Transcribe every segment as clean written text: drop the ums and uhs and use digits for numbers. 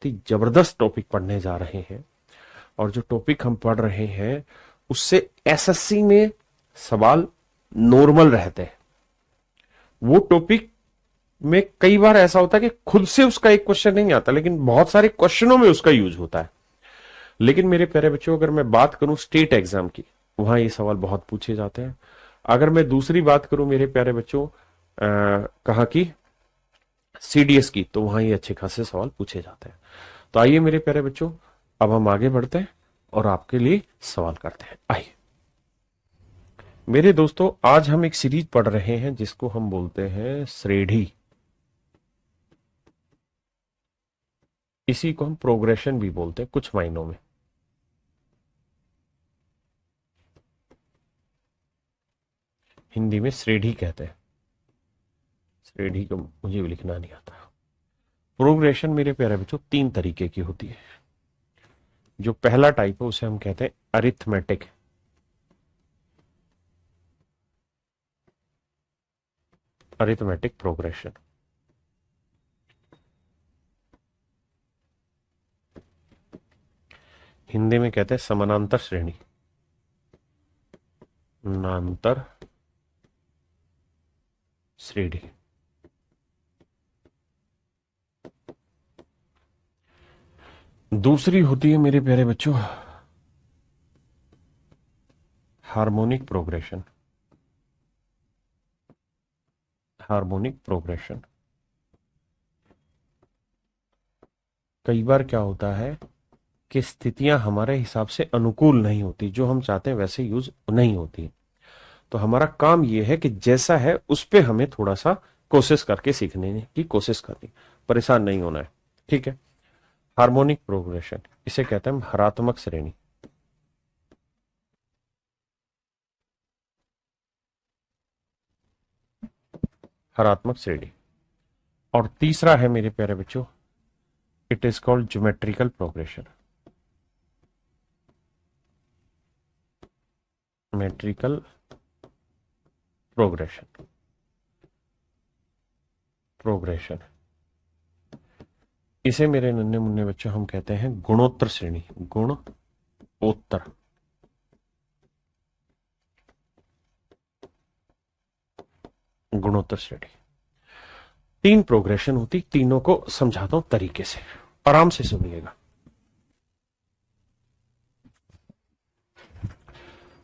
बहुत ही जबरदस्त टॉपिक पढ़ने जा रहे हैं। और जो टॉपिक हम पढ़ रहे हैं उससे एसएससी में सवाल नॉर्मल रहते हैं। वो टॉपिक में कई बार ऐसा होता है कि खुद से उसका एक क्वेश्चन नहीं आता, लेकिन बहुत सारे क्वेश्चनों में उसका यूज होता है। लेकिन मेरे प्यारे बच्चों, अगर मैं बात करूं स्टेट एग्जाम की, वहां ये सवाल बहुत पूछे जाते हैं। अगर मैं दूसरी बात करूं मेरे प्यारे बच्चों कहाँ की, सीडीएस की, तो वहां ये अच्छे खासे सवाल पूछे जाते हैं। तो आइए मेरे प्यारे बच्चों, अब हम आगे बढ़ते हैं और आपके लिए सवाल करते हैं। आइए मेरे दोस्तों, आज हम एक सीरीज पढ़ रहे हैं जिसको हम बोलते हैं श्रेणी। इसी को हम प्रोग्रेशन भी बोलते हैं कुछ मायनों में। हिंदी में श्रेणी कहते हैं। श्रेणी को मुझे भी लिखना नहीं आता। प्रोग्रेशन मेरे प्यारे बच्चों तीन तरीके की होती है। जो पहला टाइप है उसे हम कहते हैं अरिथमेटिक। Arithmetic progression. हिंदी में कहते हैं समानांतर श्रेणी। नांतर श्रेणी। दूसरी होती है मेरे प्यारे बच्चों हार्मोनिक प्रोग्रेशन। Harmonic progression. कई बार क्या होता है कि स्थितियां हमारे हिसाब से अनुकूल नहीं होती, जो हम चाहते हैं वैसे यूज नहीं होती। तो हमारा काम यह है कि जैसा है उस पे हमें थोड़ा सा कोशिश करके सीखने की कोशिश करनी, परेशान नहीं होना है। ठीक है। हार्मोनिक प्रोग्रेशन, इसे कहते हैं हरात्मक श्रेणी। हरात्मक श्रेणी। और तीसरा है मेरे प्यारे बच्चों, it is called geometrical progression. Metrical progression. Progression इसे मेरे नन्हे मुन्ने बच्चों हम कहते हैं गुणोत्तर श्रेणी। गुणोत्तर। गुणोत्तर श्रेणी। तीन प्रोग्रेशन होती, तीनों को समझाता हूं तरीके से, आराम से सुनिएगा।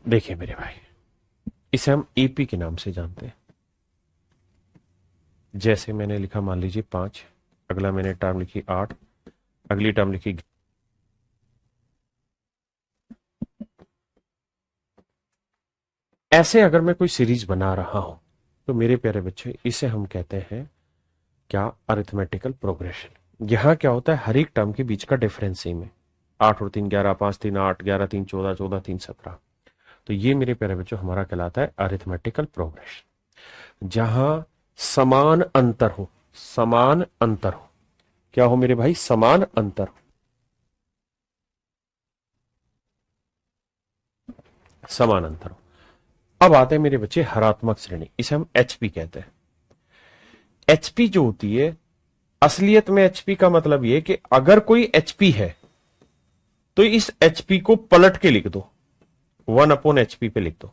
देखिए मेरे भाई, इसे हम एपी के नाम से जानते हैं। जैसे मैंने लिखा, मान लीजिए 5, अगला मैंने टर्म लिखी 8, अगली टर्म लिखी। ऐसे अगर मैं कोई सीरीज बना रहा हूं तो मेरे प्यारे बच्चे इसे हम कहते हैं क्या, अरिथमेटिकल प्रोग्रेशन। यहां क्या होता है, हर एक टर्म के बीच का डिफरेंस सेम है। 8 और 3 11, 5 3 8, 11 3 14, 14 3 17। तो ये मेरे प्यारे बच्चों हमारा कहलाता है अरिथमेटिकल प्रोग्रेशन। जहां समान अंतर हो। समान अंतर हो। क्या हो मेरे भाई, समान अंतर हो। समान अंतर हो। अब आते हैं मेरे बच्चे हरात्मक श्रेणी, इसे हम एचपी कहते हैं। एचपी जो होती है, असलियत में एचपी का मतलब यह कि अगर कोई एचपी है तो इस एचपी को पलट के लिख दो, 1/HP पे लिख दो।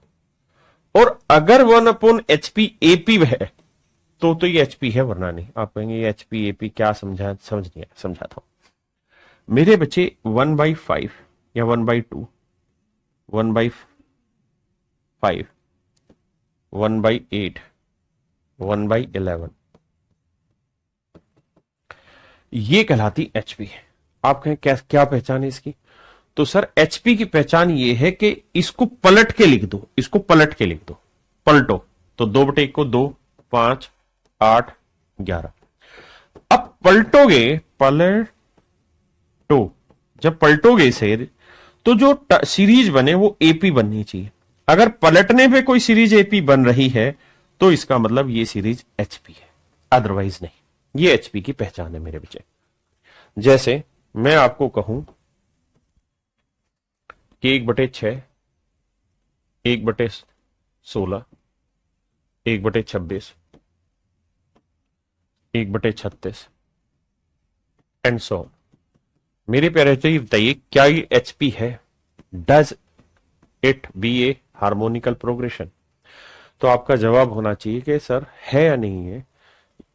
और अगर 1/HP एपी है तो ये एचपी है, वरना नहीं। आप कहेंगे ये एचपी एपी क्या समझा, समझ नहीं आया, समझाता हूं मेरे बच्चे। 1/5 या 1/2, 1/5, 1/8, 1/11, ये कहलाती एचपी है। आप कहें क्या क्या पहचान है इसकी? तो सर एचपी की पहचान ये है कि इसको पलट के लिख दो, इसको पलट के लिख दो, पलटो। तो 2/1 को 2, 5, 8, 11। अब पलटोगे, पलटो, जब पलटोगे इसे तो जो सीरीज बने वो एपी बननी चाहिए। अगर पलटने पे कोई सीरीज एपी बन रही है तो इसका मतलब ये सीरीज एचपी है, अदरवाइज नहीं। ये एचपी की पहचान है मेरे बच्चे। जैसे मैं आपको कहूं कि 1/6, 1/16, 1/26, 1/36 एंड सो। मेरे प्यारे बच्चों ये बताइए, क्या ये एचपी है? Does it be a harmonical progression? तो आपका जवाब होना चाहिए कि सर है या नहीं है।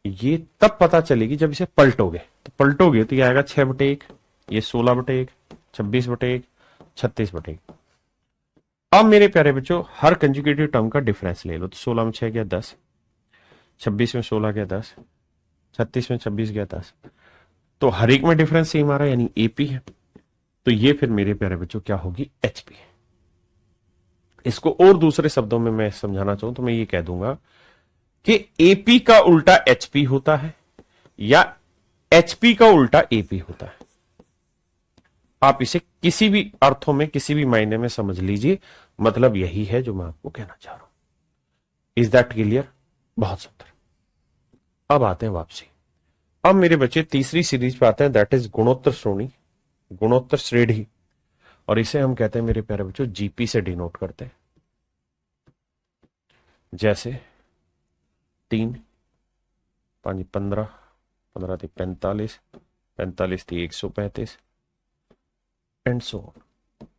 ये तब पता चलेगी जब इसे पलटोगे। तो पलटोगे तो ये आएगा 6/1, ये 16/1, 26/1, 36/1। अब मेरे प्यारे बच्चों हर कंजुगेटिव टर्म का डिफरेंस ले लो। तो 16 में 6 गया 10, 26 में 16 गया 10, 36 में 26 गया 10। तो हर एक में डिफरेंस सेम आ रहा है, यानी एपी है। तो ये फिर मेरे प्यारे बच्चों क्या होगी? एचपी। इसको और दूसरे शब्दों में मैं समझाना चाहूं तो मैं ये कह दूंगा कि एपी का उल्टा एचपी होता है या एचपी का उल्टा एपी होता है। आप इसे किसी भी अर्थों में, किसी भी मायने में समझ लीजिए, मतलब यही है जो मैं आपको कहना चाह रहा हूं। Is that clear? बहुत सुंदर। अब आते हैं वापसी। अब मेरे बच्चे तीसरी सीरीज पे आते हैं, दैट इज गुणोत्तर श्रेणी, गुणोत्तर श्रेणी। और इसे हम कहते हैं मेरे प्यारे बच्चों जीपी से डिनोट करते हैं। जैसे 3 5 15, 15 थी 45, 45 थी 135 एंड सो ऑन।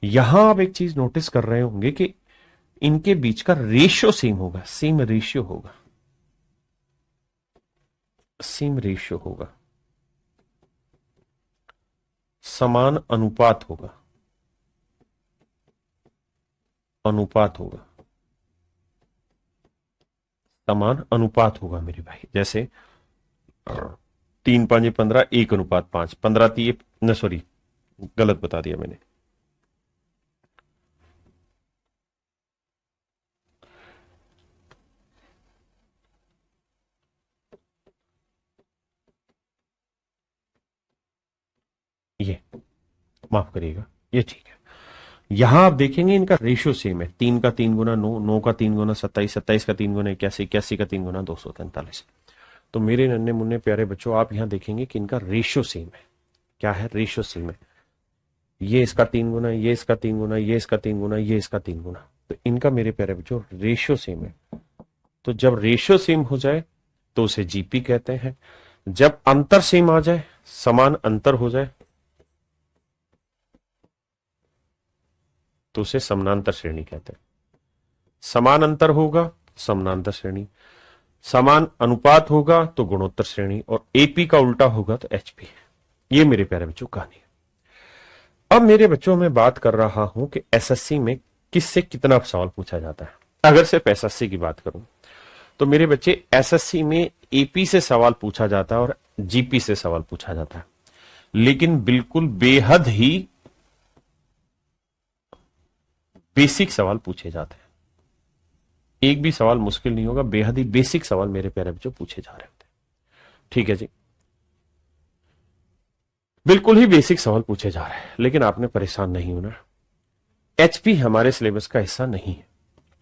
यहां आप एक चीज नोटिस कर रहे होंगे कि इनके बीच का रेशियो सेम होगा, सेम रेशियो होगा, सेम रेशियो होगा, समान अनुपात होगा, अनुपात होगा, समान अनुपात होगा मेरे भाई। जैसे 3 5 15, 1:5, 15 थी, न सॉरी गलत बता दिया मैंने। ये माफ करिएगा, ये ठीक है। यहां आप देखेंगे इनका रेशियो सेम है, 3 का 3 गुना 9, 9 का 3 गुना 27, 27 का 3 गुना 81, 81 का 3 गुना 243। तो मेरे नन्हे मुन्ने प्यारे बच्चों आप यहां देखेंगे कि इनका रेशियो सेम है। क्या है? रेशियो सेम है। ये इसका 3 गुना, ये इसका 3 गुना, ये इसका 3 गुना, ये इसका 3 गुना। तो इनका मेरे प्यारे बच्चों रेशियो सेम है। तो जब रेशियो सेम हो जाए तो उसे जीपी कहते हैं। जब अंतर सेम आ जाए, समान अंतर हो जाए, तो उसे समानांतर श्रेणी कहते हैं। समान अंतर होगा समानांतर श्रेणी, समान अनुपात होगा तो गुणोत्तर श्रेणी, और एपी का उल्टा होगा तो एचपी। ये मेरे प्यारे बच्चों कहानी है। अब मेरे बच्चों में बात कर रहा हूं कि एसएससी में किससे कितना सवाल पूछा जाता है। अगर सिर्फ एसएससी की बात करूं तो मेरे बच्चे एसएससी में एपी से सवाल पूछा जाता है और जीपी से सवाल पूछा जाता है, लेकिन बिल्कुल बेहद ही बेसिक सवाल पूछे जाते हैं। एक भी सवाल मुश्किल नहीं होगा, बेहद ही बेसिक सवाल मेरे प्यारे बच्चों पूछे जा रहे होते हैं। ठीक है जी, बिल्कुल ही बेसिक सवाल पूछे जा रहे हैं, लेकिन आपने परेशान नहीं होना। एचपी हमारे सिलेबस का हिस्सा नहीं है,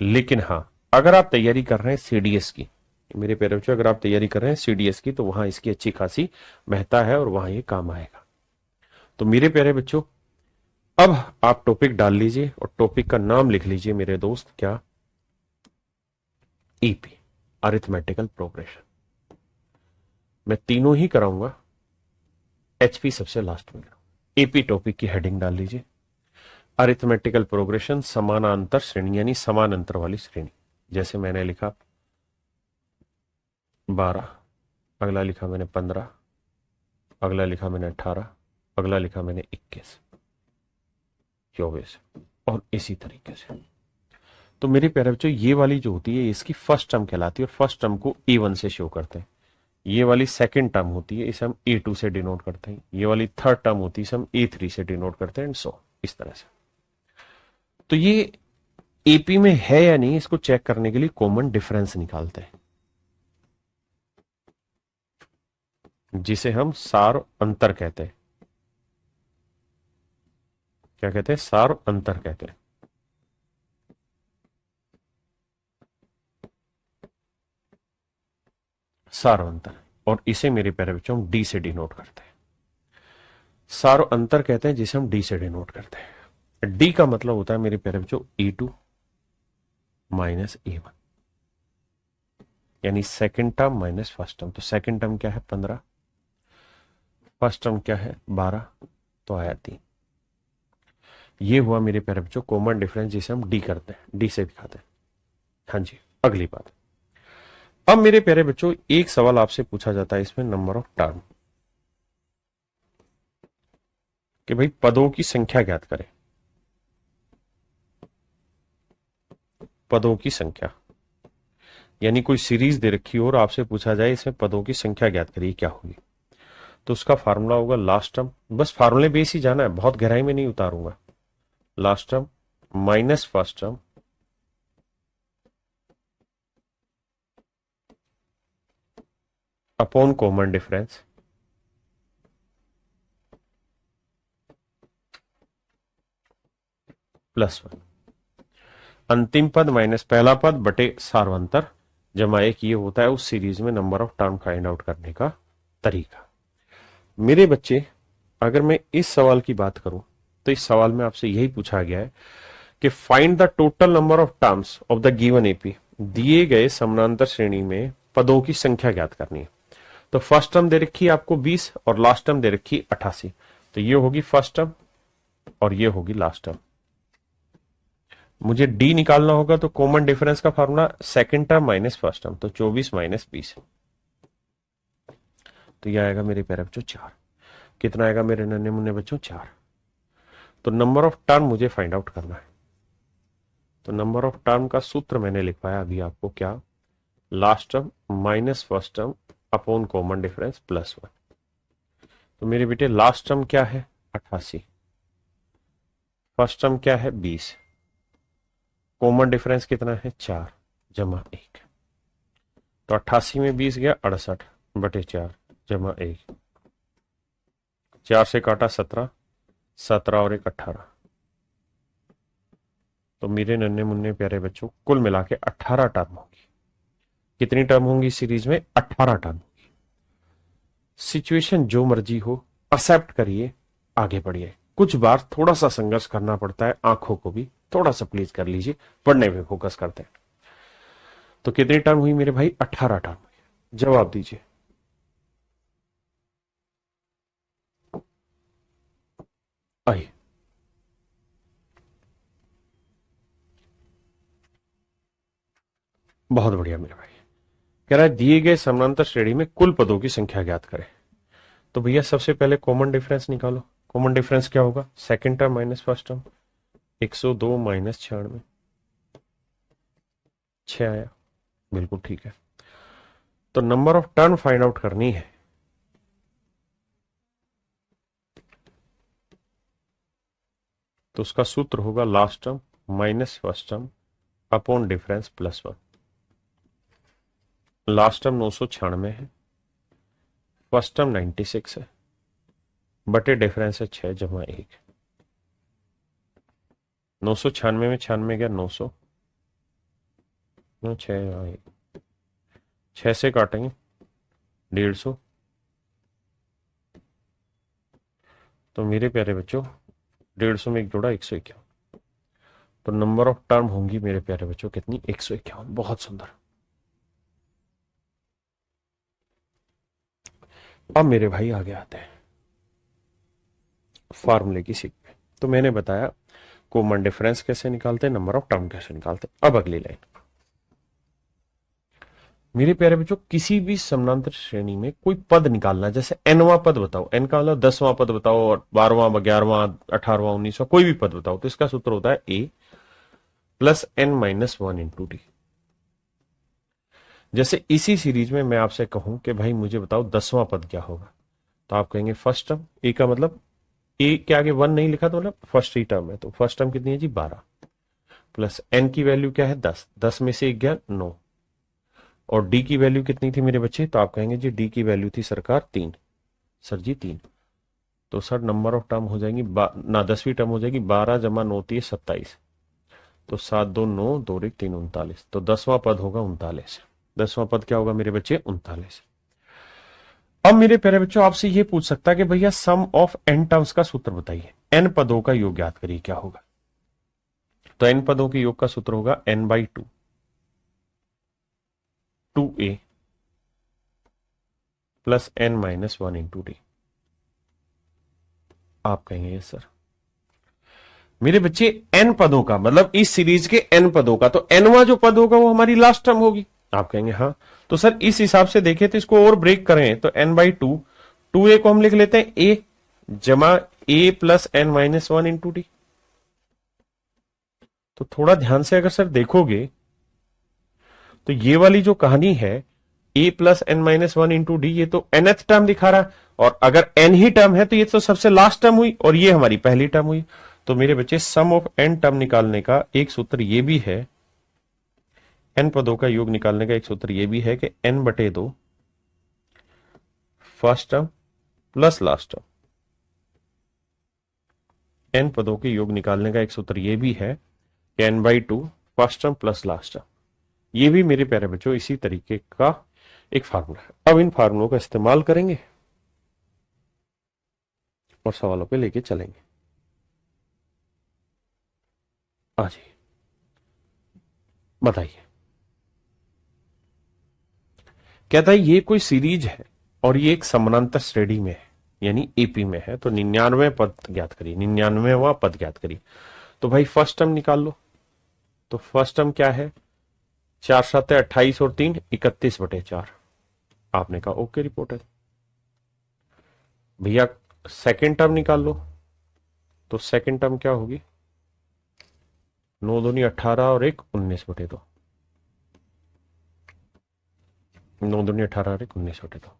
लेकिन हां अगर आप तैयारी कर रहे हैं सीडीएस की, मेरे प्यारे बच्चों अगर आप तैयारी कर रहे हैं सीडीएस की, तो वहां इसकी अच्छी खासी महत्ता है और वहां ये काम आएगा। तो मेरे प्यारे बच्चों अब आप टॉपिक डाल लीजिए और टॉपिक का नाम लिख लीजिए मेरे दोस्त, क्या? EP, arithmetical progression. मैं तीनों ही कराऊंगा, एचपी सबसे लास्ट में कराऊंगा। एपी टॉपिक की हेडिंग डाल लीजिए, अरिथमेटिकल प्रोग्रेशन समानांतर श्रेणी, यानी समान अंतर वाली श्रेणी। जैसे मैंने लिखा 12, अगला लिखा मैंने 15, अगला लिखा मैंने 18, अगला लिखा मैंने 21, 24, और इसी तरीके से। तो मेरे प्यारे बच्चों ये वाली जो होती है इसकी फर्स्ट टर्म कहलाती है, और फर्स्ट टर्म को A1 से शो करते हैं। ये वाली सेकंड टर्म होती है, इसे हम A2 से डिनोट करते हैं। ये वाली थर्ड टर्म होती है, इसे हम A3 से डिनोट करते हैं, एंड सो इस तरह से। तो ये एपी में है या नहीं इसको चेक करने के लिए कॉमन डिफरेंस निकालते हैं, जिसे हम सार अंतर कहते हैं। क्या कहते हैं? सार अंतर कहते हैं। सार अंतर, और इसे मेरे प्यारे बच्चों हम डी से डिनोट करते हैं। सार अंतर कहते हैं जिसे हम डी से डिनोट करते हैं। डी का मतलब होता है मेरे प्यारे बच्चों E2 माइनस A1, यानी second term minus first term. तो सेकंड टर्म क्या है? 15, फर्स्ट टर्म क्या है 12, तो आया 3। ये हुआ मेरे प्यारे बच्चों कॉमन डिफरेंस जिसे हम डी करते हैं, डी से दिखाते हैं। हाँ जी, अगली बात। अब मेरे प्यारे बच्चों एक सवाल आपसे पूछा जाता है इसमें नंबर ऑफ टर्म, कि भाई पदों की संख्या ज्ञात करें। पदों की संख्या यानी कोई सीरीज दे रखी हो और आपसे पूछा जाए इसमें पदों की संख्या ज्ञात करिए क्या होगी, तो उसका फार्मूला होगा लास्ट टर्म, बस फार्मूले बेस ही जाना है, बहुत गहराई में नहीं उतारूंगा। Last term minus first term upon common difference +1। अंतिम पद माइनस पहला पद बटे सार्वंतर जमा एक, ये होता है उस सीरीज में number of term find out करने का तरीका। मेरे बच्चे अगर मैं इस सवाल की बात करूं तो इस सवाल में आपसे यही पूछा गया है कि find the total number of terms of the given AP, दिए गए समानांतर श्रेणी में पदों की संख्या ज्ञात करनी है। तो फर्स्ट टर्म दे रखी है आपको 20 और लास्ट टर्म दे रखी है 88, तो ये होगी फर्स्ट टर्म और ये होगी लास्ट टर्म। मुझे डी निकालना होगा तो कॉमन डिफरेंस का formula second term minus first term, तो 24 माइनस 20, तो यह आएगा मेरे प्यारे बच्चों 4। कितना आएगा मेरे नन्हे मुन्ने बच्चों 4। तो नंबर ऑफ टर्म मुझे फाइंड आउट करना है, तो नंबर ऑफ टर्म का सूत्र मैंने लिखवाया अभी आपको, क्या, last term minus first term upon common difference +1। तो मेरे बेटे लास्ट टर्म क्या है 88, फर्स्ट टर्म क्या है 20, कॉमन डिफरेंस कितना है 4 जमा 1, तो 88 में 20 गया 68 बटे 4 जमा 1, 4 से काटा 17, 17 और 1 18, तो मेरे नन्हे मुन्ने प्यारे बच्चों कुल मिला के 18 टर्म होगी। कितनी टर्म होंगी सीरीज में 18 टर्म होगी। सिचुएशन जो मर्जी हो एक्सेप्ट करिए, आगे बढ़िए। कुछ बार थोड़ा सा संघर्ष करना पड़ता है, आंखों को भी थोड़ा सा प्लीज कर लीजिए, पढ़ने पे फोकस करते हैं। तो कितनी टर्म हुई मेरे भाई 18 टर्म हुई। जवाब दीजिए। आइए, बहुत बढ़िया मेरे भाई। कह रहा है दिए गए समानांतर श्रेणी में कुल पदों की संख्या ज्ञात करें। तो भैया सबसे पहले कॉमन डिफरेंस निकालो। कॉमन डिफरेंस क्या होगा, second term minus first term, 102 minus 96, 6 आया, बिल्कुल ठीक है। तो number of term find out करनी है, तो उसका सूत्र होगा last term minus first term upon difference +1। Last term 996 है, फर्स्ट टर्म 96 है, बटे डिफरेंस है 6 जमा 1, 996 में 96 गया 900, 6 से काटेंगे 150, तो मेरे प्यारे बच्चों 150 में एक जोड़ा 151, तो नंबर ऑफ टर्म होंगी मेरे प्यारे बच्चों कितनी 151। बहुत सुंदर। अब मेरे भाई आगे आते हैं फार्मूले की सीख पे। तो मैंने बताया कॉमन डिफरेंस कैसे निकालते हैं, नंबर ऑफ टर्म कैसे निकालते हैं। अब अगली लाइन, मेरे प्यारे बच्चों किसी भी समानांतर श्रेणी में कोई पद निकालना, जैसे एनवां पद बताओ, एन का मतलब 10वां पद बताओ, और 12वां 11वां 18वां 19वां कोई भी पद बताओ, तो इसका सूत्र होता है a plus n minus 1 into d. जैसे इसी सीरीज में मैं आपसे कहूं कि भाई मुझे बताओ 10वां पद क्या होगा, तो आप कहेंगे फर्स्ट टर्म, ए का मतलब ए के आगे 1 नहीं लिखा तो मतलब फर्स्ट ही टर्म है, तो फर्स्ट टर्म कितनी है जी 12, प्लस एन की वैल्यू क्या है 10, 10 में से 1 गया 9, और डी की वैल्यू कितनी थी मेरे बच्चे, तो आप कहेंगे जी डी की वैल्यू थी सरकार 3, सर जी 3, तो सर नंबर ऑफ टर्म हो जाएंगी ना 10वीं टर्म हो जाएगी 12 जमा 9 3 27, तो 7 2 9 2 1 3 39, तो 10वां पद होगा 39। 10वां पद क्या होगा मेरे बच्चे 39। अब मेरे प्यारे बच्चों आपसे ये पूछ सकता है कि भैया सम ऑफ एन टर्म्स का सूत्र बताइए, एन पदों का योग ज्ञात करिए क्या होगा। तो एन पदों के योग का सूत्र होगा n/2 2a plus n minus 1 into D. आप कहेंगे यस सर। मेरे बच्चे एन पदों का मतलब इस सीरीज के एन पदों का, तो एनवा जो पद होगा वो हमारी लास्ट टर्म होगी। आप कहेंगे हाँ। तो सर इस हिसाब से देखें तो इसको और ब्रेक करें तो n by two, two a को हम लिख लेते हैं ए जमा a plus n minus one into d. तो थोड़ा ध्यान से अगर सर देखोगे तो ये वाली जो कहानी है a plus n minus one into d, ये तो nth टर्म दिखा रहा है, और अगर n ही टर्म है तो ये तो सबसे लास्ट टर्म हुई और ये हमारी पहली टर्म हुई। तो मेरे बच्चे सम ऑफ n टर्म निकालने का एक सूत्र ये भी है, n पदों का योग निकालने का एक सूत्र ये भी है कि n बटे दो first term plus last term. n पदों के योग निकालने का एक सूत्र ये भी है कि n by two first term plus last term. ये भी मेरे प्यारे बच्चों इसी तरीके का एक फार्मूला है। अब इन फार्मूलों का इस्तेमाल करेंगे और सवालों पे लेके चलेंगे। जी बताइए। कहता है ये कोई सीरीज है और ये एक समानांतर श्रेणी में है यानी एपी में है, तो 99 पद ज्ञात करिए, 99वां पद ज्ञात करिए। तो भाई फर्स्ट टर्म निकाल लो। तो फर्स्ट टर्म क्या है, 4 7 28 और 3 31 बटे 4। आपने कहा ओके रिपोर्ट है। भैया सेकेंड टर्म निकाल लो। तो सेकेंड टर्म क्या होगी, 9 दूनी 18 और 1 19 बटे 2। 9 दूनी 18 और 1 19 बटे 2।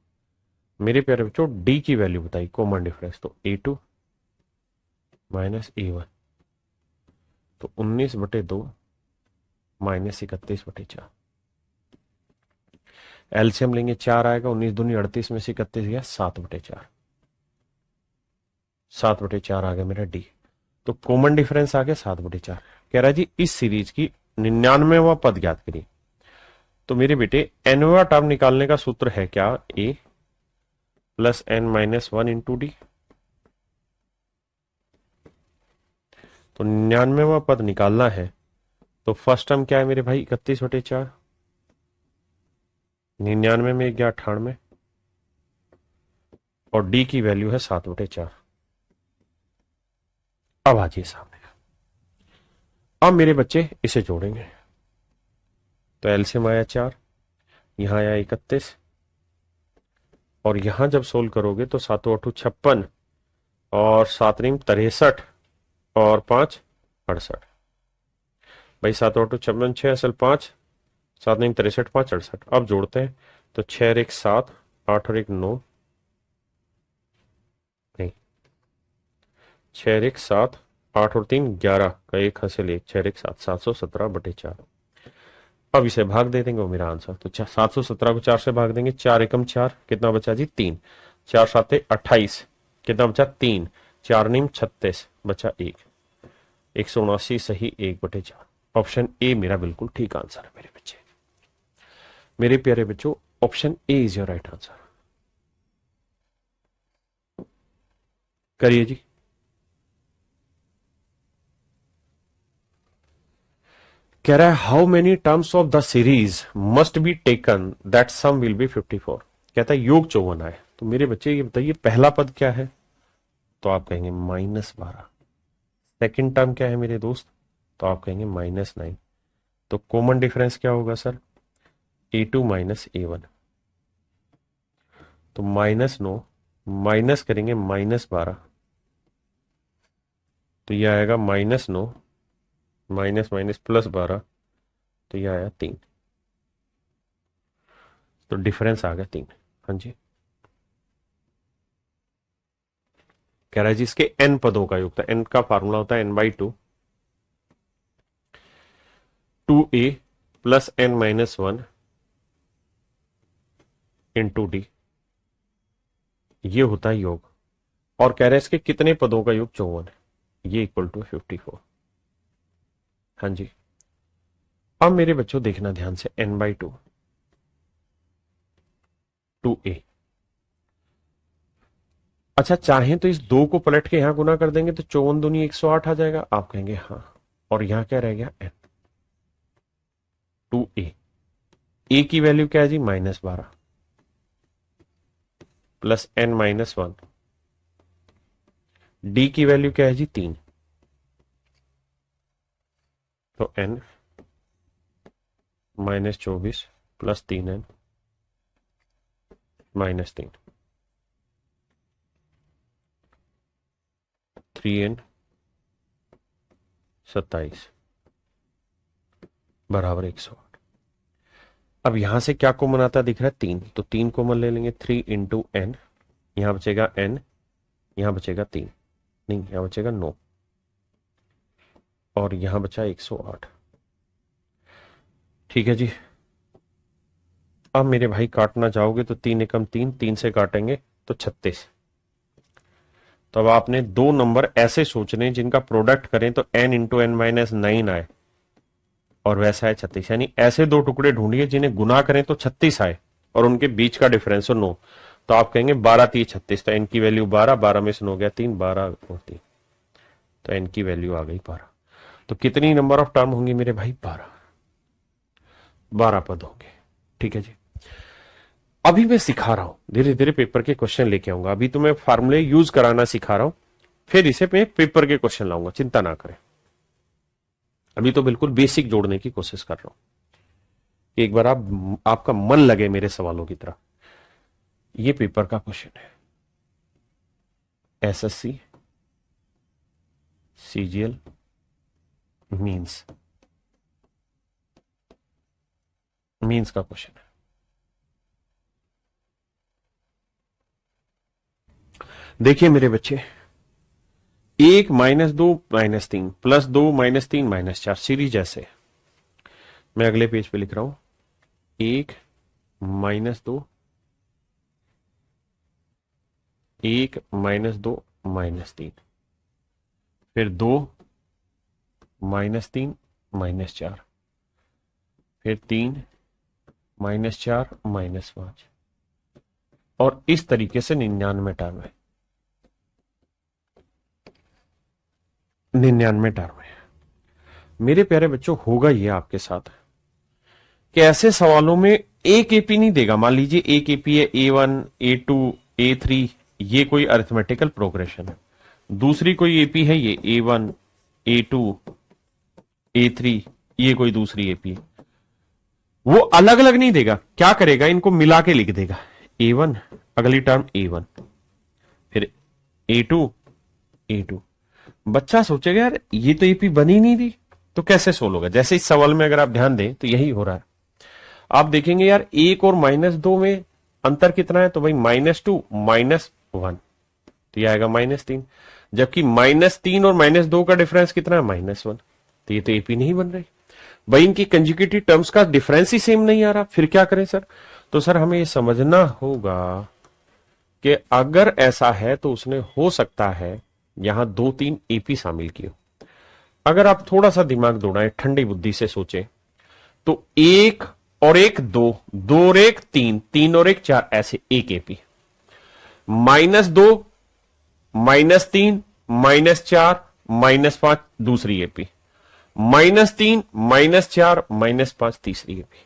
मेरे प्यारे बच्चों डी की वैल्यू बताई कॉमन डिफरेंस, तो A2 माइनस A1, तो 19 बटे 2 माइनस 31 बटे 4। एलसीएम लेंगे 4 आएगा, 19 दूनी 38 में से 31 गया 7 बटे 4। 7 बटे 4 आ गया मेरा डी। तो कॉमन डिफरेंस आ गया 7 बटे 4। कह रहा है जी इस सीरीज की 99वां पद ज्ञात करिए। तो मेरे बेटे nवां टर्म निकालने का सूत्र है क्या, a plus n minus one into d. तो 99वां पद निकालना है तो फर्स्ट टर्म क्या है मेरे भाई 31 बटे 4, 99 में गया 98 और डी की वैल्यू है 7 बटे 4। अब आ जाइए सामने। अब मेरे बच्चे इसे जोड़ेंगे तो एलसीएम आया 4, यहां आया 31 और यहां जब सोल्व करोगे तो 7 8 56 और 7 9 63 और 5 68। भाई 7 8 56 6 असल 5, 7 9 63 5 68। अब जोड़ते हैं तो 6 और 1 7, 8 और 1 9, नहीं 6 और 1 7, 8 और 3 11 का 1 हासिल 1, 6 और 1 7, 717 बटे 4। अब इसे भाग दे देंगे वो मेरा आंसर। तो 717 को 4 से भाग देंगे, 4 एकम 4, कितना बचा जी 3, 4 7 28, कितना बचा 3, 4 नीम 36 बचा 1, 179 सही 1 बटे 4। ऑप्शन ए मेरा बिल्कुल ठीक आंसर है मेरे बच्चे। मेरे प्यारे बच्चों option A is your right answer. करिए जी। कह रहा है how many terms of the series must be taken that sum will be 54। कहता है योग 54 आए। तो मेरे बच्चे ये बताइए पहला पद क्या है, तो आप कहेंगे -12। सेकंड टर्म क्या है मेरे दोस्त, तो आप कहेंगे -9। तो कॉमन डिफरेंस क्या होगा सर, A2 माइनस A1। तो -9 माइनस करेंगे -12, तो यह आएगा -9 माइनस माइनस प्लस 12, तो यह आया 3। तो डिफरेंस आ गया 3। हाँ जी। कह रहा है जी इसके n पदों का योग, n का फार्मूला होता है n by 2, 2a plus n minus 1 into d, ये होता है योग। और कह रहे हैं इसके कितने पदों का योग 54 है, ये इक्वल टू 54। हाँ जी। अब मेरे बच्चों देखना ध्यान से, n बाई 2, 2a। अच्छा चाहें तो इस 2 को पलट के यहां गुना कर देंगे तो 54 दूनी 108 आ जाएगा। आप कहेंगे हाँ, और यहां क्या रह गया n, 2a। a की वैल्यू क्या है जी -12 प्लस n माइनस 1 डी की वैल्यू क्या है जी 3, तो n -24 प्लस 3n -3, 3n 27 बराबर 108। अब यहां से क्या कॉमन आता दिख रहा है 3, तो 3 कॉमन ले लेंगे, 3 इंटू n, यहां बचेगा n, यहां बचेगा 3, नहीं यहां बचेगा 9 और यहां बचा 108। ठीक है जी। अब मेरे भाई काटना चाहोगे तो 3 एकम 3, 3 से काटेंगे तो 36। तो अब आपने दो नंबर ऐसे सोचने जिनका प्रोडक्ट करें तो n इंटू एन माइनस 9 आए और वैसा है 36, यानी ऐसे दो टुकड़े ढूंढिए जिन्हें गुना करें तो 36 आए और उनके बीच का डिफरेंस हो 9। तो आप कहेंगे 12 3 36, तो n की वैल्यू 12, 12 में से 9 गया 3, 12 और 3, तो n की वैल्यू आ गई 12। तो कितनी नंबर ऑफ टर्म होंगी मेरे भाई 12 पद होंगे। ठीक है जी। अभी मैं सिखा रहा हूं, धीरे धीरे पेपर के क्वेश्चन लेके आऊंगा। अभी तो मैं फार्मूले यूज कराना सिखा रहा हूं, फिर इसे मैं पेपर के क्वेश्चन लाऊंगा, चिंता ना करें। अभी तो बिल्कुल बेसिक जोड़ने की कोशिश कर रहा हूं। एक बार आपका मन लगे मेरे सवालों की तरह। ये पेपर का क्वेश्चन है, एसएससी सीजीएल मींस का क्वेश्चन है। देखिए मेरे बच्चे, 1 -2 -3 +2 -3 -4 सीरीज ऐसे। मैं अगले पेज पे लिख रहा हूं 1 -2 1 -2 -3, फिर 2 -3 -4, फिर 3 -4 -5 और इस तरीके से 99 टर्म है। 99 टर्म है मेरे प्यारे बच्चों। होगा ये आपके साथ कि ऐसे सवालों में एक एपी नहीं देगा। मान लीजिए एक एपी है A1 A2 A3, ये कोई अरिथमेटिकल प्रोग्रेशन है। दूसरी कोई एपी है ये A1 A2 A3, ये कोई दूसरी एपी है। वो अलग अलग नहीं देगा, क्या करेगा इनको मिला के लिख देगा। A1 अगली टर्म A1, फिर A2 A2। बच्चा सोचेगा यार ये तो एपी बनी नहीं थी, तो कैसे सोल्व होगा। जैसे इस सवाल में अगर आप ध्यान दें तो यही हो रहा है। आप देखेंगे यार 1 और -2 में अंतर कितना है, तो भाई -2 -1, तो ये आएगा -3। जबकि -3 और -2 का डिफरेंस कितना है, -1, तो ये तो एपी नहीं बन रही भाई। इनकी कंजुगेटिव टर्म्स का डिफरेंस ही सेम नहीं आ रहा, फिर क्या करें सर। तो सर हमें ये समझना होगा कि अगर ऐसा है तो उसने हो सकता है यहां 2-3 एपी शामिल की हो। अगर आप थोड़ा सा दिमाग दौड़ाएं, ठंडी बुद्धि से सोचें, तो 1 और 1 2, 2 और 1 3, 3 और 1 4, ऐसे एक एपी। -2 -3 -4 -5 दूसरी एपी, -3 -4 -5 तीसरी एपी।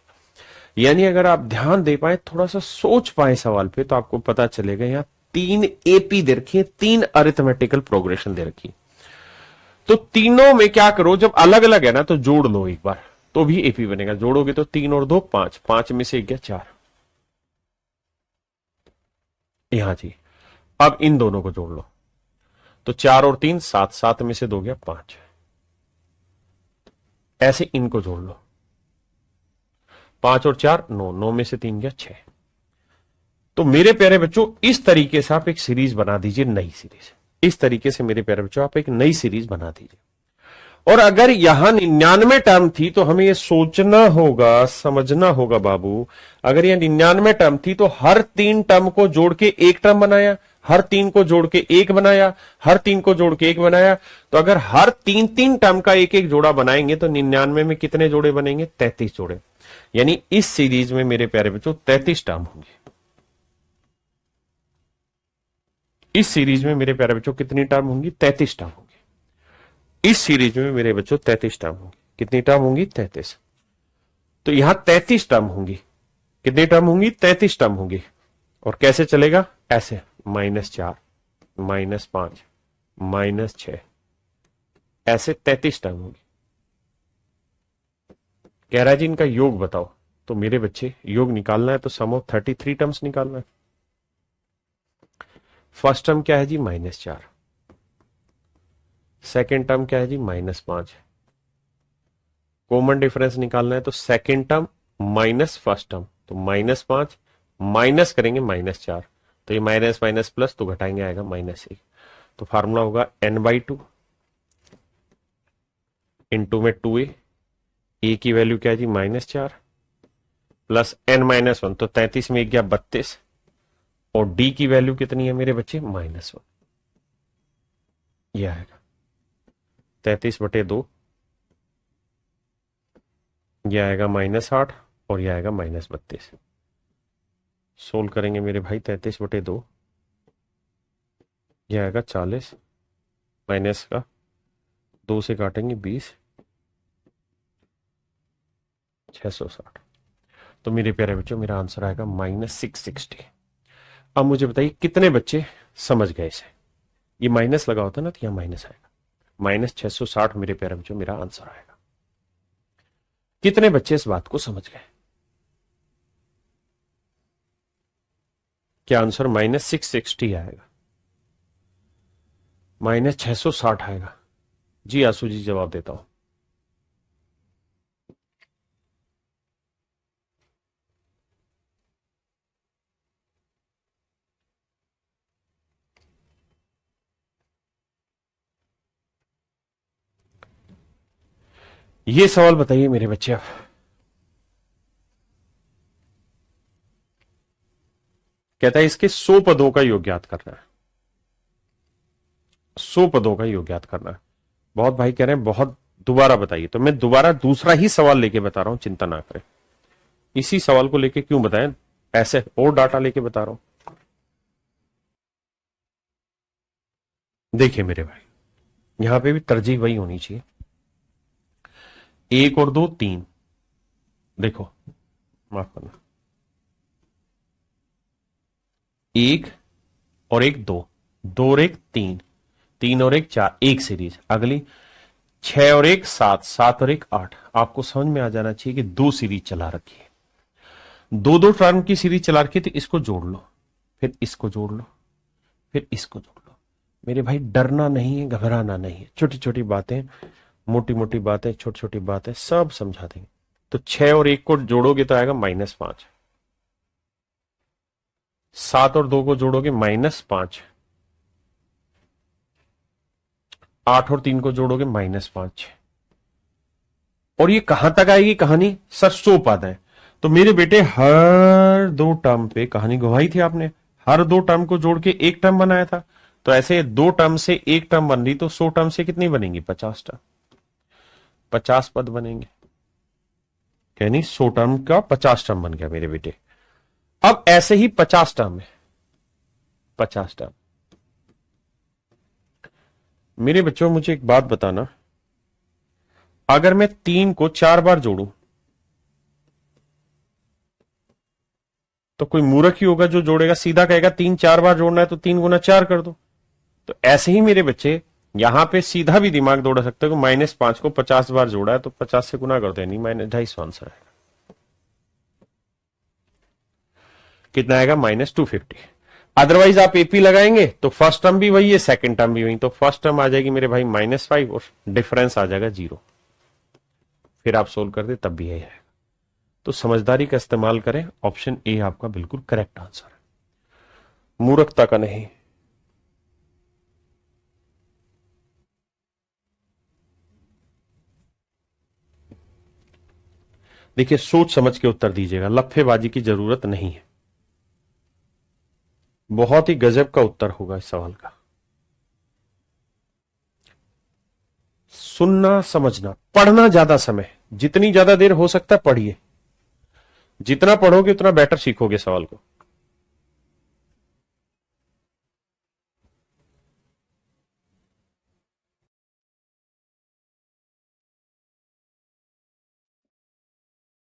यानी अगर आप ध्यान दे पाए, थोड़ा सा सोच पाए सवाल पे, तो आपको पता चलेगा यहां 3 एपी दे रखी है, 3 अरिथमेटिकल प्रोग्रेशन दे रखी है। तो तीनों में क्या करो, जब अलग अलग है ना तो जोड़ लो एक बार, तो भी एपी बनेगा। जोड़ोगे तो 3 और 2 5, 5 में से 1 गया 4। यहां जी, अब इन दोनों को जोड़ लो, तो 4 और 3 7, 7 में से 2 गया 5। ऐसे इनको जोड़ लो, 5 और 4 9, 9 में से 3 गया 6। तो मेरे प्यारे बच्चों इस तरीके से आप एक सीरीज बना दीजिए, नई सीरीज। इस तरीके से मेरे प्यारे बच्चों आप एक नई सीरीज बना दीजिए। और अगर यहां 99 टर्म थी तो हमें यह सोचना होगा, समझना होगा बाबू, अगर यह 99 टर्म थी तो हर 3 टर्म को जोड़ के एक टर्म बनाया, हर 3 को जोड़ के एक बनाया, हर 3 को जोड़ के एक बनाया। तो अगर हर 3 टर्म का एक एक जोड़ा बनाएंगे तो 99 में कितने जोड़े बनेंगे, 33 जोड़े। यानी इस सीरीज में मेरे प्यारे बच्चों 33 टर्म होंगे। इस सीरीज में मेरे प्यारे बच्चों कितनी टर्म होंगी, 33 टर्म होंगी। इस सीरीज में मेरे बच्चों 33 टर्म होंगी। कितनी टर्म होंगी, 33। तो यहां 33 टर्म होंगी। कितनी टर्म होंगी, 33 टर्म होंगी। और कैसे चलेगा, ऐसे -4 -5 -6, ऐसे 33 टर्म होगी। कह रहा है जी इनका योग बताओ। तो मेरे बच्चे योग निकालना है तो सम ऑफ 33 टर्म्स निकालना है। फर्स्ट टर्म क्या है जी -4, सेकेंड टर्म क्या है जी -5। कॉमन डिफरेंस निकालना है तो second term minus first term, तो -5 माइनस करेंगे -4, तो ये माइनस माइनस प्लस तो घटाएंगे आएगा -1। तो फार्मूला होगा n/2 इंटू में 2a, ए की वैल्यू क्या है जी -4 प्लस n-1, तो 33 में 1 गया 32, और डी की वैल्यू कितनी है मेरे बच्चे -1। यह आएगा 33/2, यह आएगा -8, और यह आएगा -32। सोल्व करेंगे मेरे भाई 33/2, यह आएगा 40, माइनस का 2 से काटेंगे 20, 660। तो मेरे प्यारे बच्चों मेरा आंसर आएगा -660। अब मुझे बताइए कितने बच्चे समझ गए इसे। ये माइनस लगा होता ना तो यहां माइनस आएगा, -660 मेरे प्यारे बच्चों मेरा आंसर आएगा। कितने बच्चे इस बात को समझ गए? क्या आंसर -660 आएगा, -660 आएगा? जी आसू जी जवाब देता हूं। ये सवाल बताइए मेरे बच्चे। अब कहता है इसके 100 पदों का योग ज्ञात करना है। 100 पदों का योग ज्ञात करना है। बहुत भाई कह रहे हैं बहुत दोबारा बताइए, तो मैं दोबारा दूसरा ही सवाल लेके बता रहा हूं, चिंता ना करें। इसी सवाल को लेके क्यों बताएं, ऐसे और डाटा लेके बता रहा हूं। देखिए मेरे भाई यहां पे भी तरजीह वही होनी चाहिए, 1 और 2 3। देखो माफ करना, 1 और 1 2, 2 और 1 3, 3 और 1 4, एक सीरीज। अगली 6 और 1 7, 7 और 1 8। आपको समझ में आ जाना चाहिए कि 2 सीरीज चला रखी है, 2 टर्म की सीरीज चला रखी है, तो इसको जोड़ लो, फिर इसको जोड़ लो, फिर इसको जोड़ लो। मेरे भाई डरना नहीं है, घबराना नहीं है, छोटी छोटी बातें, मोटी मोटी बातें, छोटी छोटी बातें सब समझा देंगे। तो 6 और 1 को जोड़ोगे तो आएगा -5, 7 और 2 को जोड़ोगे -5, 8 और 3 को जोड़ोगे -5। और ये कहां तक आएगी कहानी? सर 100 पद है, तो मेरे बेटे हर 2 टर्म पे कहानी गवाई थी आपने, हर 2 टर्म को जोड़ के एक टर्म बनाया था। तो ऐसे 2 टर्म से एक टर्म बन रही, तो 100 टर्म से कितनी बनेंगी? 50 टर्म, 50 पद बनेंगे, यानी 100 टर्म का 50 टर्म बन गया मेरे बेटे। अब ऐसे ही 50 टर्म है, 50 टर्म। मेरे बच्चों मुझे एक बात बताना, अगर मैं 3 को 4 बार जोड़ूं तो कोई मूर्ख ही होगा जो जोड़ेगा, सीधा कहेगा 3 4 बार जोड़ना है तो 3 गुना 4 कर दो। तो ऐसे ही मेरे बच्चे यहां पे सीधा भी दिमाग दौड़ा सकते हो, -5 को 50 बार जोड़ा है तो 50 से गुना कर दो, यानी -250 आंसर है। कितना आएगा? -250। अदरवाइज आप एपी लगाएंगे तो फर्स्ट टर्म भी वही है, सेकंड टर्म भी वही, तो फर्स्ट टर्म आ जाएगी मेरे भाई -5 और डिफरेंस आ जाएगा 0। फिर आप सोल्व कर दे तब भी यही है। तो समझदारी का इस्तेमाल करें, ऑप्शन ए आपका बिल्कुल करेक्ट आंसर है, मूर्खता का नहीं। देखिए सोच समझ के उत्तर दीजिएगा, लफ्फेबाजी की जरूरत नहीं है। बहुत ही गजब का उत्तर होगा इस सवाल का। सुनना समझना, पढ़ना ज्यादा समय, जितनी ज्यादा देर हो सकता है पढ़िए, जितना पढ़ोगे उतना बेटर सीखोगे सवाल को।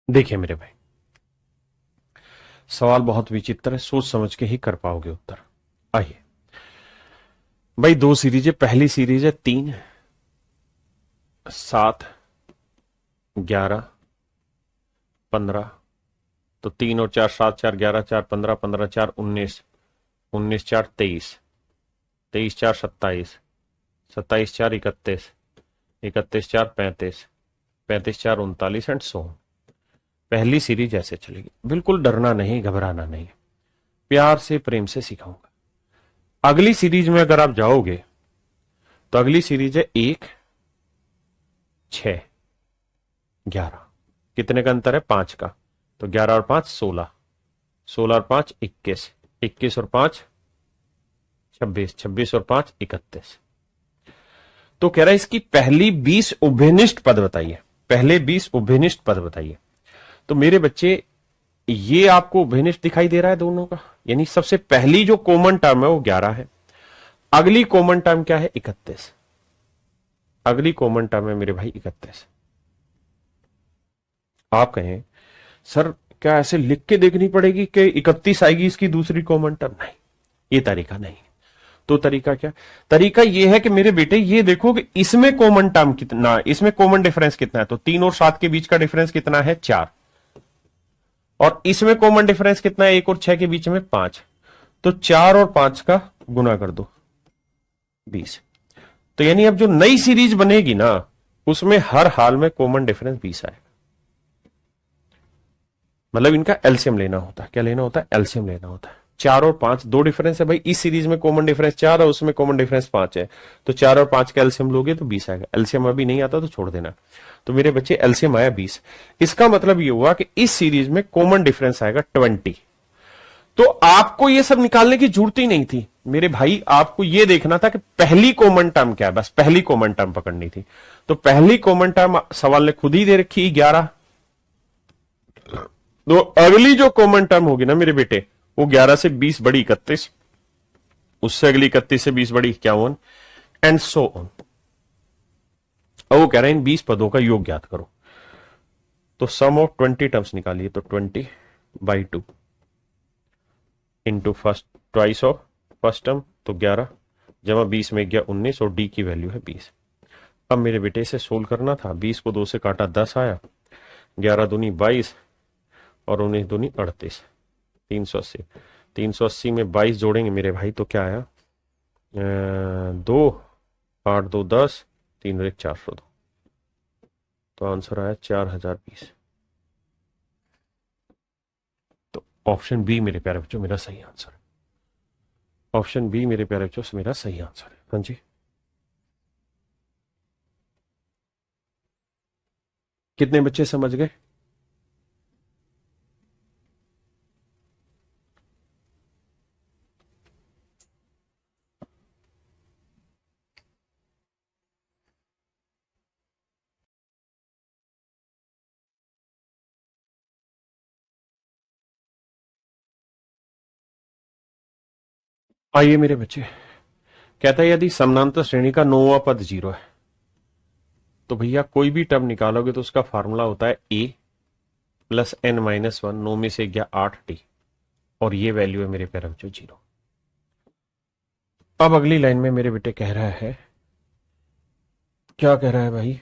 देखिए मेरे भाई सवाल बहुत विचित्र है, सोच समझ के ही कर पाओगे उत्तर। आइए भाई दो सीरीज है, पहली सीरीज है 3, 7, 11, 15। तो 3 और 4 7, 4 11, 4 15, 15 4 19, 19 4 23, 23 4 27, 27 4 31, 31 4 35, 35 4 39 एंड सो। पहली सीरीज ऐसे चलेगी। बिल्कुल डरना नहीं, घबराना नहीं, प्यार से प्रेम से सिखाऊंगा। अगली सीरीज में अगर आप जाओगे तो अगली सीरीज है 1, 6, 11। कितने का अंतर है? 5 का। तो 11 और 5 16, 16 और 5 21, 21 और 5 26, 26 और 5 31। तो कह रहा है इसकी पहली 20 उभयनिष्ठ पद बताइए, पहले 20 उभयनिष्ठ पद बताइए। तो मेरे बच्चे ये आपको उभयनिष्ठ दिखाई दे रहा है दोनों का, यानी सबसे पहली जो कॉमन टर्म है वो 11 है। अगली कॉमन टर्म क्या है? 31। अगली कॉमन टर्म है मेरे भाई 31। आप कहें सर क्या ऐसे लिख के देखनी पड़ेगी कि 31 आएगी इसकी दूसरी कॉमन टर्म? नहीं, ये तरीका नहीं। तो तरीका क्या? तरीका ये है कि मेरे बेटे ये देखो कि इसमें कॉमन टर्म कितना, इसमें कॉमन डिफरेंस कितना है। तो 3 और 7 के बीच का डिफरेंस कितना है? 4। और इसमें कॉमन डिफरेंस कितना है? 1 और 6 के बीच में 5। तो 4 और 5 का गुना कर दो, 20। तो यानी अब जो नई सीरीज बनेगी ना उसमें हर हाल में कॉमन डिफरेंस 20 आएगा। मतलब इनका एलसीएम लेना होता है। क्या लेना होता है? एलसीएम लेना होता है। 4 और 5 दो डिफरेंस है भाई, इस सीरीज में कॉमन डिफरेंस 4 है, उसमें कॉमन डिफरेंस 5 है। तो 4 और 5 का एलसीएम लोगे तो 20 आएगा। एलसीएम अभी नहीं आता तो छोड़ देना। तो मेरे बच्चे एलसीएम आया 20। इसका मतलब ये हुआ कि इस सीरीज में कॉमन डिफरेंस आएगा 20। तो आपको ये सब निकालने की जरूरत ही नहीं थी मेरे भाई, आपको ये देखना था कि पहली कॉमन टर्म क्या है, बस पहली कॉमन टर्म पकड़नी थी। तो पहली कॉमन टर्म सवाल ने खुद ही दे रखी 11। तो अगली जो कॉमन टर्म होगी ना मेरे बेटे वो 11 से 20 बड़ी 31, उससे अगली 31 से 20 बड़ी 51 एंड सो ऑन। अब वो कह रहे हैं इन 20 पदों का योग ज्ञात करो। तो सम ऑफ 20 टर्म्स निकालिए। तो 20/2 into first twice of first term, तो 11 जमा 20 में गया 19 और डी की वैल्यू है 20। अब मेरे बेटे से सोल्व करना था। 20 को 2 से काटा 10 आया, 11 दूनी 22 और 19 दूनी 38, 380। 380 में 22 जोड़ेंगे मेरे भाई तो क्या आया? 2 8 2 10, 3 और 1 402। तो आंसर आया 4020। तो ऑप्शन बी मेरे प्यारे बच्चों मेरा सही आंसर है। ऑप्शन बी मेरे प्यारे बच्चों मेरा सही आंसर है। हाँ जी, कितने बच्चे समझ गए? आइए मेरे बच्चे, कहता है यदि समानांतर श्रेणी का नौवां पद 0 है तो भैया कोई भी टर्म निकालोगे तो उसका फार्मूला होता है a प्लस n-1। 9 में से गया 8t और ये वैल्यू है मेरे प्यारे बच्चों 0। अब अगली लाइन में मेरे बेटे कह रहा है, क्या कह रहा है भाई?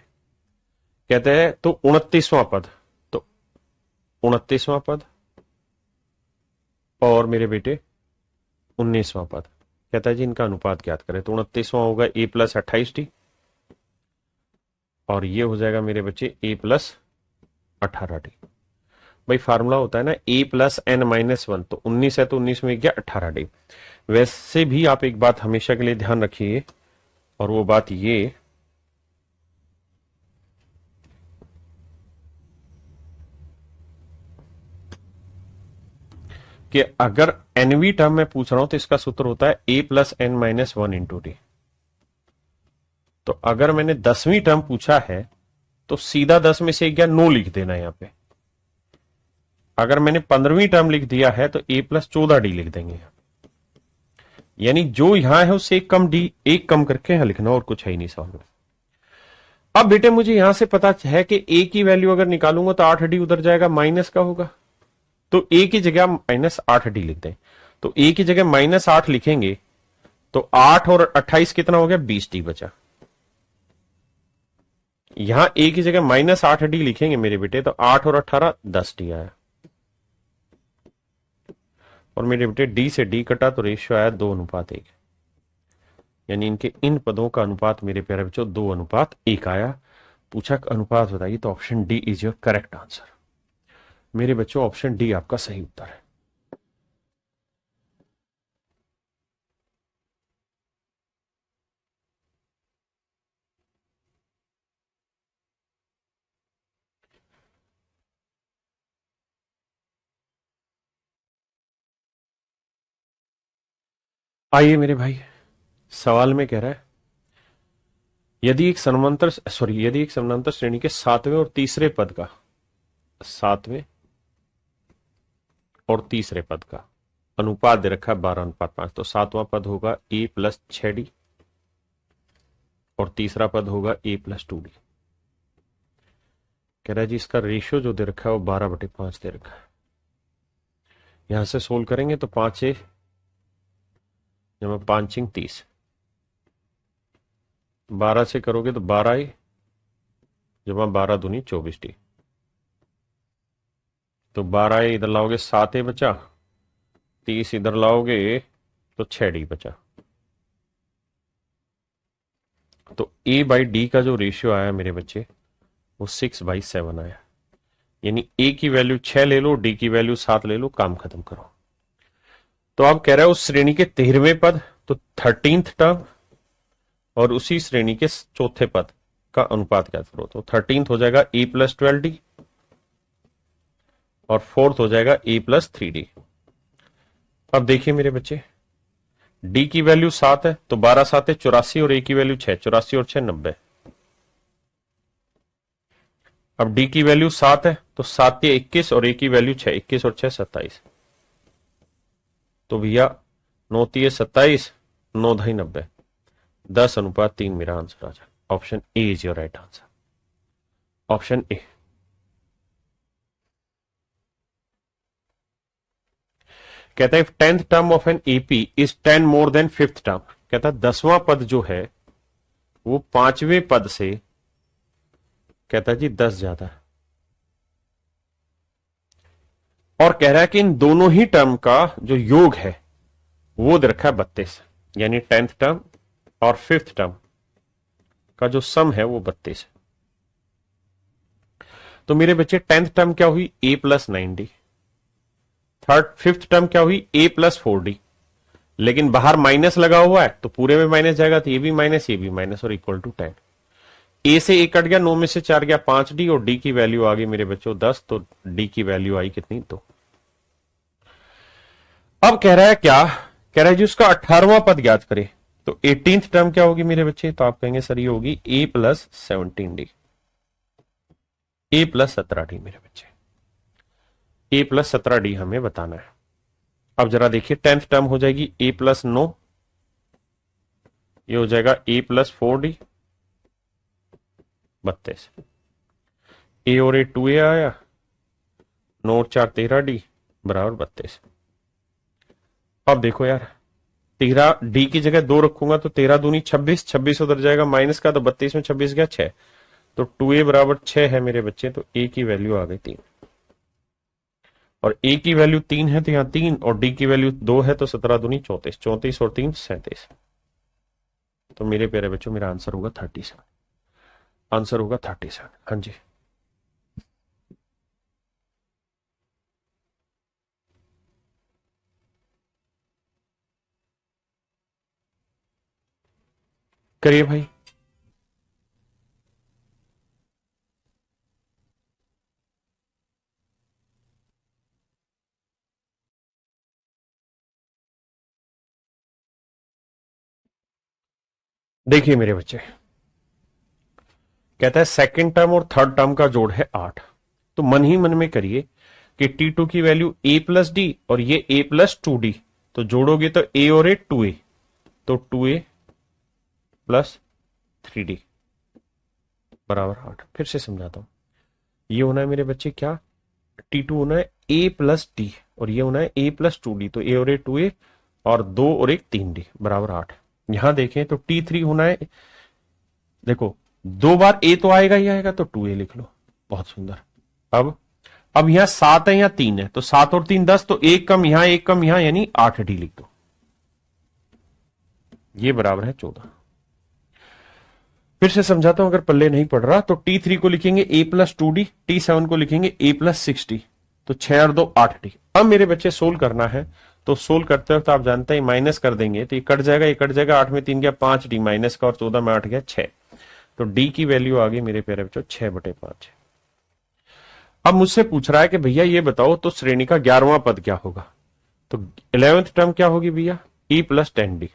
कहते हैं तो 29वां पद, तो 29वां पद और मेरे बेटे 19वां पद। कहता है जी इनका अनुपात ज्ञात करें। तो 29वां होगा a प्लस 28t और ये हो जाएगा मेरे बच्चे a प्लस 18t। भाई फार्मूला होता है ना a प्लस n-1, तो 19 है तो 19 में गया 18t। वैसे भी आप एक बात हमेशा के लिए ध्यान रखिए और वो बात ये कि अगर nवी टर्म में पूछ रहा हूं तो इसका सूत्र होता है a plus n-1 into T. तो अगर मैंने 10वीं टर्म पूछा है तो सीधा 10 में से गया 9 लिख देना यहां पे। अगर मैंने 15वीं टर्म लिख दिया है तो a प्लस 14d लिख देंगे। यानी जो यहां है उससे एक कम करके यहां लिखना और कुछ है ही नहीं सवाल में। अब बेटे मुझे यहां से पता है कि a की वैल्यू अगर निकालूंगा तो 8d उधर जाएगा, माइनस का होगा। तो a की जगह -8d लिख दें। तो a की जगह -8 लिखेंगे तो 8 और 28 कितना हो गया, 20D बचा। यहां ए की जगह -8D लिखेंगे मेरे बेटे, तो 8 और 18 10D आया। और मेरे बेटे डी से डी कटा तो रेशियो आया 2:1, यानी इनके इन पदों का अनुपात मेरे प्यारे बच्चों 2:1 आया। पूछा अनुपात बताइए, तो option D is your correct answer. मेरे बच्चों ऑप्शन डी आपका सही उत्तर है। आइए मेरे भाई, सवाल में कह रहा है यदि एक समानांतर श्रेणी के सातवें और तीसरे पद का अनुपात दे रखा है 12:5, तो सातवां पद होगा a + 6D और तीसरा पद होगा a + 2D। कह रहा है जी इसका रेशियो जो दे रखा है वो 12/5 दे रखा है। यहां से सोल्व करेंगे तो 5 जमा 5 30, 12 से करोगे तो 12A जमा 12 दूनी 24D, तो 12A इधर लाओगे 7A बचा, 30 इधर लाओगे तो 6D बचा। तो A/D का जो रेशियो आया मेरे बच्चे वो 6/7 आया, यानी A की वैल्यू 6 ले लो, D की वैल्यू 7 ले लो, काम खत्म करो। तो आप कह रहे हो उस श्रेणी के 13वें पद, तो 13th टर्म और उसी श्रेणी के चौथे पद का अनुपात क्या करो, तो 13th हो जाएगा a + 12D और 4th हो जाएगा a + 3D। अब देखिए मेरे बच्चे, D की वैल्यू 7 है तो 12 7 है 84 और a की वैल्यू 6, 84 और 6 90। अब D की वैल्यू 7 है तो 7 ये 21 और a की वैल्यू 6, 21 और 6 27। तो भैया 9 3 27, 9 2 90, 10:3 मेरा आंसर आ जाए। Option A is your right answer, option A. कहता है if 10th term of an AP is 10 more than 5th term, कहता है 10वां पद जो है वो 5वें पद से कहता है जी 10 ज्यादा है, और कह रहा है कि इन दोनों ही टर्म का जो योग है वो दे रखा है 32, यानी 10th टर्म और 5th टर्म का जो सम है वो 32 है। तो मेरे बच्चे 10th टर्म क्या हुई a + 9D, 5th टर्म क्या हुई a + 4D, लेकिन बाहर माइनस लगा हुआ है तो पूरे में माइनस जाएगा, तो ये भी माइनस और इक्वल टू 10। ए से 1 कट गया, 9 में से 4 गया 5D और डी की वैल्यू आ गई मेरे बच्चों 10, तो डी की वैल्यू आई कितनी 2। अब कह रहा है क्या, कह रहा है जी उसका 18वां पद ज्ञात करे, तो 18th टर्म क्या होगी मेरे बच्चे, तो आप कहेंगे सर ये होगी a + 17D, a + 17D मेरे बच्चे, a + 17D हमें बताना है। अब जरा देखिए 10th टर्म हो जाएगी a + 9, ये हो जाएगा a + 4D 32, a और a 2a आया, 9 और 4 13D बराबर 32। अब देखो यार 13 डी की जगह 2 रखूंगा तो 13 दूनी 26, 26 उधर जाएगा माइनस का, तो 32 में 26 गया 6, तो 2a बराबर 6 है मेरे बच्चे, तो a की वैल्यू आ गई 3, और a की वैल्यू 3 है तो यहां 3, और d की वैल्यू 2 है तो 17 दूनी 34, 34 और 3 37। तो मेरे प्यारे बच्चों मेरा आंसर होगा 37, आंसर होगा 37। हाँ जी करिए भाई। देखिए मेरे बच्चे, कहता है सेकंड टर्म और थर्ड टर्म का जोड़ है 8, तो मन ही मन में करिए कि T2 की वैल्यू a + D और ये a + 2D, तो जोड़ोगे तो a और a 2a, तो 2a + 3D बराबर 8। फिर से समझाता हूं, ये होना है मेरे बच्चे क्या, T2 होना है a + D और ये होना है a + 2D, तो a और a 2a और 2 और 1 3D बराबर 8। यहां देखें तो T3 होना है, देखो 2 बार A तो आएगा ही आएगा, तो 2A लिख लो। बहुत सुंदर। अब यहां 7 है या 3 है, तो 7 और 3 10, तो एक कम यहां एक कम यहां, यानी 8D लिख दो। ये बराबर है 14। फिर से समझाता हूं, अगर पल्ले नहीं पड़ रहा तो T3 को लिखेंगे A+2D, T7 को लिखेंगे A+6D, तो 6 और 2 8D। अब मेरे बच्चे सोल्व करना है, तो सोल्व करते वक्त आप जानते हैं माइनस कर देंगे तो ये कट जाएगा, ये कट जाएगा। 8 में 3 गया 5D माइनस का, और 14 में 8 गया 6, तो D की वैल्यू आ गई मेरे प्यारे बच्चों 6/5। अब मुझसे पूछ रहा है कि भैया ये बताओ तो श्रेणी का 11वां पद क्या होगा, तो 11th टर्म क्या होगी भैया, E+10D।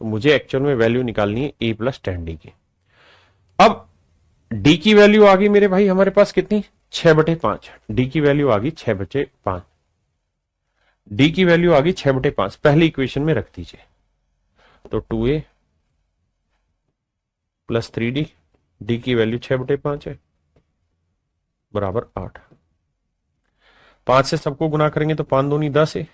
तो मुझे एक्चुअल में वैल्यू निकालनी है A+10D की। अब D की वैल्यू आ गई मेरे भाई हमारे पास कितनी, 6/5। D की वैल्यू आ गई 6/5। D की वैल्यू आ गई 6/5, पहली इक्वेशन में रख दीजिए। तो 2A + 3D, D की वैल्यू 6/5 है, बराबर 8। 5 से सबको गुना करेंगे तो 5 दूनी 10 है,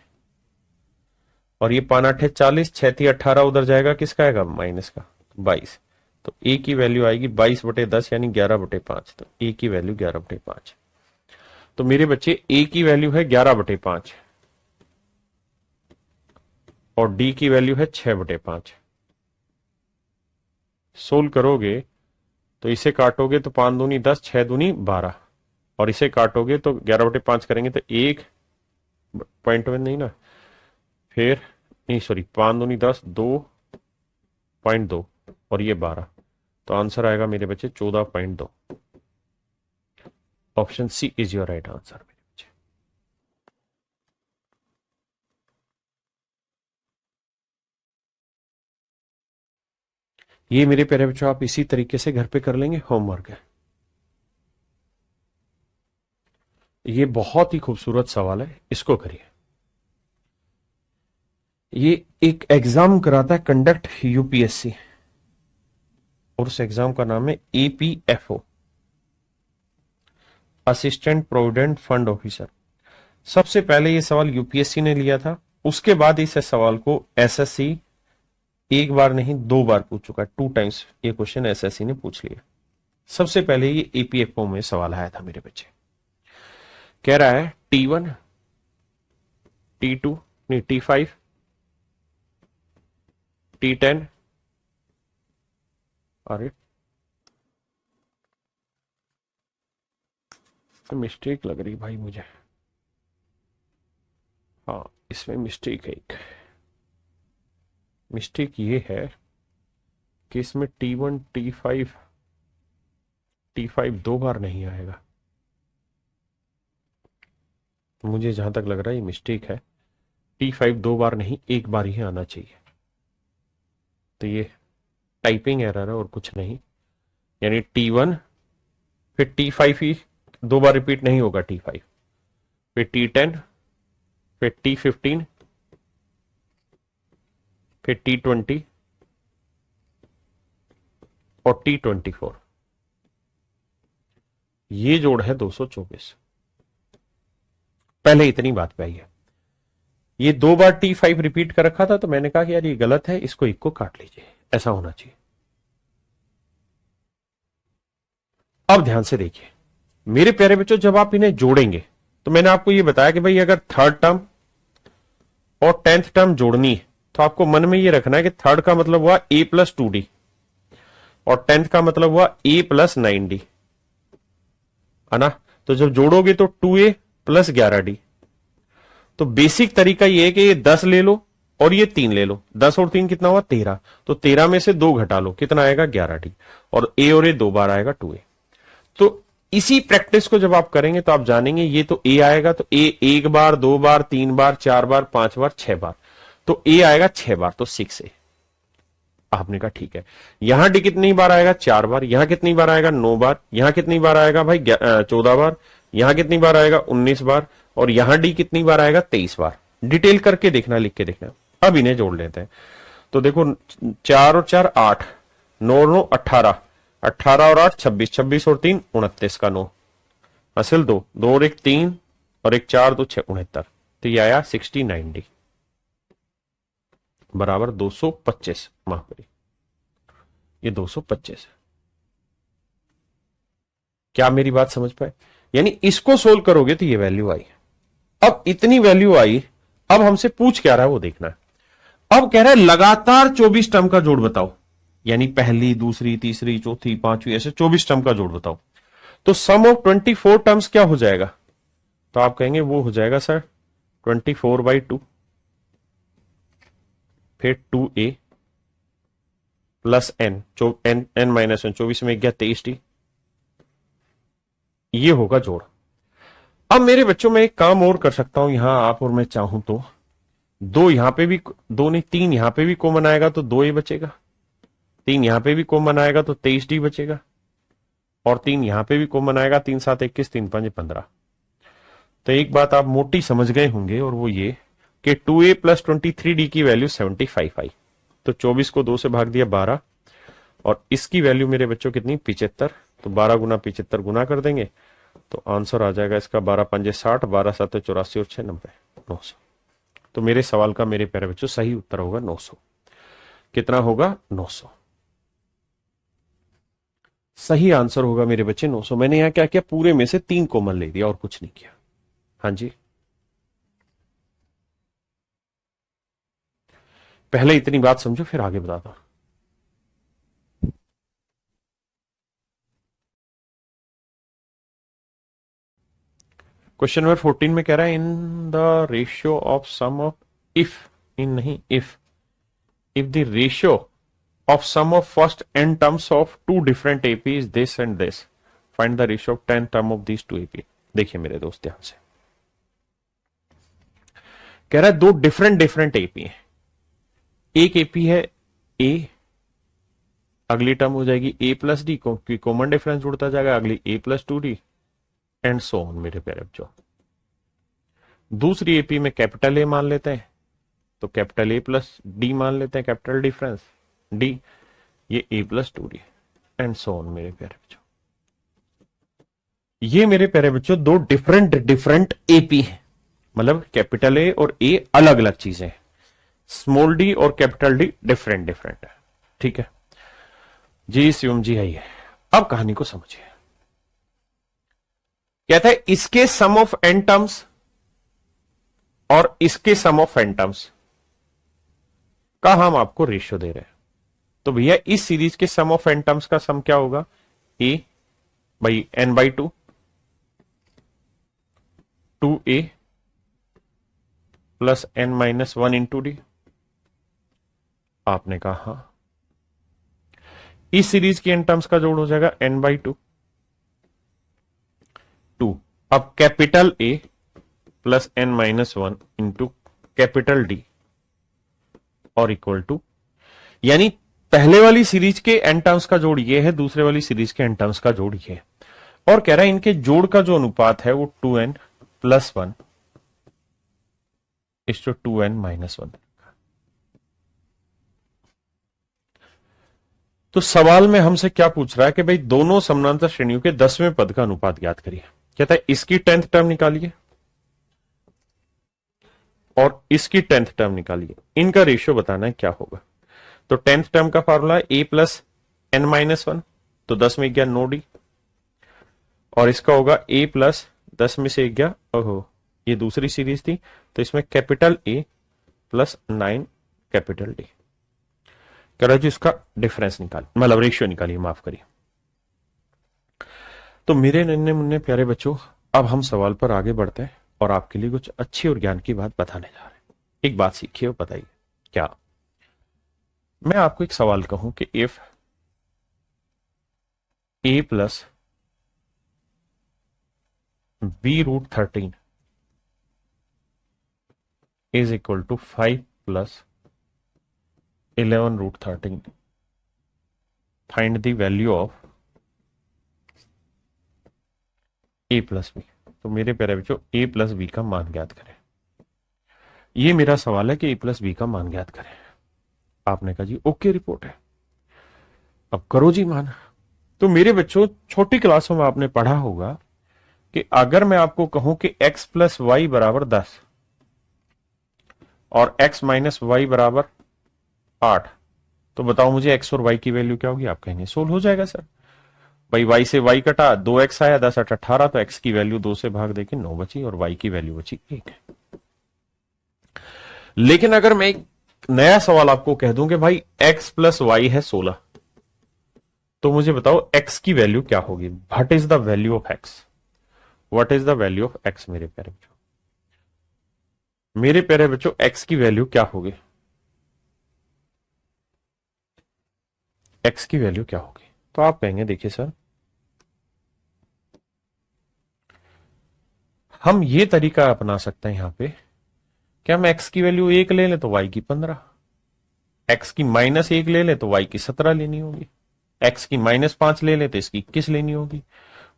और ये 5 8 40, 6 3 18, उधर जाएगा किसका आएगा, माइनस का, 22। तो A की वैल्यू आएगी 22/10 यानी 11/5। तो A की वैल्यू 11/5। तो मेरे बच्चे A की वैल्यू है 11/5 और D की वैल्यू है 6/5। सोल्व करोगे तो इसे काटोगे तो 5 दूनी 10, 6 दूनी 12, और इसे काटोगे तो 11/5 करेंगे तो 1 में नहीं ना, फिर नहीं सॉरी 5 दूनी 10, 2.2 और ये 12, तो आंसर आएगा मेरे बच्चे 14.2। Option C is your right answer मेरे बच्चे। ये मेरे प्यारे बच्चों आप इसी तरीके से घर पे कर लेंगे, होमवर्क है। ये बहुत ही खूबसूरत सवाल है, इसको करिए। ये एक एग्जाम कराता है कंडक्ट यूपीएससी, और उस एग्जाम का नाम है APFO, assistant provident fund officer. सबसे पहले ये सवाल यूपीएससी ने लिया था, उसके बाद इस सवाल को एसएससी एक बार नहीं 2 बार पूछ चुका है, 2 टाइम्स ये क्वेश्चन एसएससी ने पूछ लिया। सबसे पहले ये APFO में सवाल आया था मेरे बच्चे। कह रहा है T1 T2 नहीं T5 T10, अरे मिस्टेक लग रही भाई मुझे, हाँ इसमें मिस्टेक है। एक मिस्टेक ये है कि इसमें T1 T5 2 बार नहीं आएगा, मुझे जहां तक लग रहा है ये मिस्टेक है। T5 2 बार नहीं, एक बार ही आना चाहिए। तो ये टाइपिंग एरर है और कुछ नहीं, यानी T1 फिर T5 ही 2 बार रिपीट नहीं होगा, T5 फिर T10 फिर T15 फिर T20 और T24। ये जोड़ है 224। पहले इतनी बात पे आई है। ये 2 बार T5 रिपीट कर रखा था, तो मैंने कहा कि यार ये गलत है, इसको एक को काट लीजिए, ऐसा होना चाहिए। अब ध्यान से देखिए मेरे प्यारे बच्चों, जब आप इन्हें जोड़ेंगे तो मैंने आपको ये बताया कि भाई अगर थर्ड टर्म और 10th टर्म जोड़नी है तो आपको मन में ये रखना है कि थर्ड का मतलब हुआ A+2D और 10th का मतलब हुआ A+9D, है ना। तो जब जोड़ोगे तो 2A + 11D। तो बेसिक तरीका ये है कि ये 10 ले लो और ये 3 ले लो, 10 और 3 कितना हुआ 13, तो 13 में से 2 घटा लो, कितना आएगा 11D, और A और A 2 बार आएगा 2A। तो इसी प्रैक्टिस को जब आप करेंगे तो आप जानेंगे ये तो A आएगा, तो A 1 बार 2 बार 3 बार 4 बार 5 बार 6 बार, तो A आएगा 6 बार, तो 6A। आपने कहा ठीक है। यहां D कितनी बार आएगा 4 बार, यहां कितनी बार आएगा 9 बार, यहां कितनी बार आएगा भाई 14 बार, यहां कितनी बार आएगा 19 बार, और यहां D कितनी बार आएगा 23 बार। डिटेल करके देखना, लिख के देखना। अब इन्हें जोड़ लेते हैं। तो देखो 4 और 4 8, 9 और 9 18, 18 और 8 26, 26 और 3 29 का 9, असल 2 2 और 1 3 और 1 4 2 6 69। तो ये आया 69D। बराबर 225, माफ करिए ये 225 है। क्या मेरी बात समझ पाए? यानी इसको सोल्व करोगे तो ये वैल्यू आई। अब इतनी वैल्यू आई, अब हमसे पूछ क्या रहा है वो देखना है। अब कह रहा है लगातार 24 टर्म का जोड़ बताओ, यानी पहली, दूसरी, तीसरी, चौथी, पांचवी, ऐसे 24 टर्म का जोड़ बताओ। तो सम ऑफ 24 टर्म्स क्या हो जाएगा? तो आप कहेंगे वो हो जाएगा सर 24/2, फिर 2a प्लस n, n -1, 24 में गया 23t, ये होगा जोड़। अब मेरे बच्चों में एक काम और कर सकता हूं, यहां आप और मैं चाहूं तो दो यहां पे भी, दो नहीं तीन यहां पे भी कॉमन आएगा तो 2a बचेगा, तीन यहां पे भी कॉमन आएगा तो 23d बचेगा, और तीन यहां पे भी कॉमन आएगा, 3 7 21, 3 5 15। तो एक बात आप मोटी समझ गए होंगे, और वो ये कि 2a प्लस 23d की वैल्यू 75 आई। तो 24 को 2 से भाग दिया 12, और इसकी वैल्यू मेरे बच्चों कितनी 75। तो 12 गुना 75 गुना कर देंगे तो आंसर आ जाएगा इसका 12 5 60, 12 7 84 और 6 90, 900। तो मेरे सवाल का मेरे प्यारे बच्चों सही उत्तर होगा 900। कितना होगा? 900। सही आंसर होगा मेरे बच्चे 900। मैंने यहां क्या किया, पूरे में से 3 कॉमन ले दिया और कुछ नहीं किया। हाँ जी, पहले इतनी बात समझो फिर आगे बताता हूं। क्वेश्चन नंबर 14 में कह रहा है in the ratio of sum of, if, in नहीं, if the ratio of sum of first n terms of two different AP is this and this, find the ratio of 10 term of this two AP. देखिए मेरे दोस्त ध्यान से, कह रहा है दो डिफरेंट एपी है। एक एपी है a, अगली टर्म हो जाएगी a प्लस डी, क्योंकि कॉमन डिफरेंस जुड़ता जाएगा, अगली a plus 2d and so on मेरे प्यारे बच्चों। दूसरी एपी में कैपिटल ए मान लेते हैं, तो कैपिटल ए प्लस डी मान लेते हैं, कैपिटल डिफरेंस डी, ये a plus 2d and so on मेरे प्यारे बच्चों। ये मेरे प्यारे बच्चों दो डिफरेंट एपी है, मतलब कैपिटल ए और ए अलग अलग चीजें, स्मॉल डी और कैपिटल डी डिफरेंट है। ठीक है जी, शिवम जी है। अब कहानी को समझिए। कहता है इसके सम ऑफ n टर्म्स और इसके सम ऑफ n टर्म्स का हम आपको रेशियो दे रहे हैं। तो भैया इस सीरीज के सम ऑफ n टर्म्स का सम क्या होगा? a by n/2, 2a plus n-1 into D. आपने कहा हाँ। इस सीरीज की n टर्म्स का जोड़ हो जाएगा n/2, 2। अब capital A plus n-1 into capital D और इक्वल टू, यानी पहले वाली सीरीज के n टर्म्स का जोड़ ये है, दूसरे वाली सीरीज के n टर्म्स का जोड़ ये है। और कह रहा है इनके जोड़ का जो अनुपात है वो 2n प्लस 1 इस टू 2n माइनस 1। तो सवाल में हमसे क्या पूछ रहा है कि भाई दोनों समानांतर श्रेणियों के 10वें पद का अनुपात ज्ञात करिए। कहता है इसकी 10th टर्म निकालिए और इसकी 10th टर्म निकालिए, इनका रेशियो बताना है क्या होगा। तो 10th टर्म का फार्मूला a प्लस n-1, तो 10 में गया 9d, और इसका होगा a प्लस 10 में से गया, ओहो ये दूसरी सीरीज थी, तो इसमें capital A plus 9 capital D। कह रहा जी इसका डिफरेंस निकालिए, मतलब रेशियो निकालिए, माफ करिए। तो मेरे नन्हे मुन्ने प्यारे बच्चों, अब हम सवाल पर आगे बढ़ते हैं और आपके लिए कुछ अच्छी और ज्ञान की बात बताने जा रहे हैं। एक बात सीखिए और बताइए क्या। मैं आपको एक सवाल कहूं कि if a plus b√13 is equal to 5 plus 11√13, find the value of a plus B. तो मेरे प्यारे बच्चों a प्लस बी का मान ज्ञात करें। ये मेरा सवाल है कि a प्लस बी का मान ज्ञात करें। आपने कहा जी ओके रिपोर्ट है, अब करो जी मान। तो मेरे बच्चों छोटी क्लासों में आपने पढ़ा होगा कि अगर मैं आपको कहूं कि x प्लस वाई बराबर 10 और x माइनस वाई बराबर 8। तो बताओ मुझे एक्स और वाई की वैल्यू क्या होगी। आप कहेंगे सोल्व हो जाएगा सर। भाई वाई से वाई कटा, 2x आया, 10 8 18, तो एक्स की वैल्यू 2 से भाग देके 9 बची और वाई की वैल्यू बची 1। लेकिन अगर मैं एक नया सवाल आपको कह दूं कि भाई x प्लस वाई है 16, तो मुझे बताओ x की वैल्यू क्या होगी। What is the value of x, what is the value of x। मेरे प्यारे बच्चों, मेरे प्यारे बच्चों, x की वैल्यू क्या होगी, x की वैल्यू क्या होगी। तो आप कहेंगे देखिए सर, हम ये तरीका अपना सकते हैं यहां पे कि हम x की वैल्यू 1 ले लें तो y की 15, x की -1 ले लें तो y की 17 लेनी होगी, x की -5 ले लें तो इसकी 21 लेनी होगी,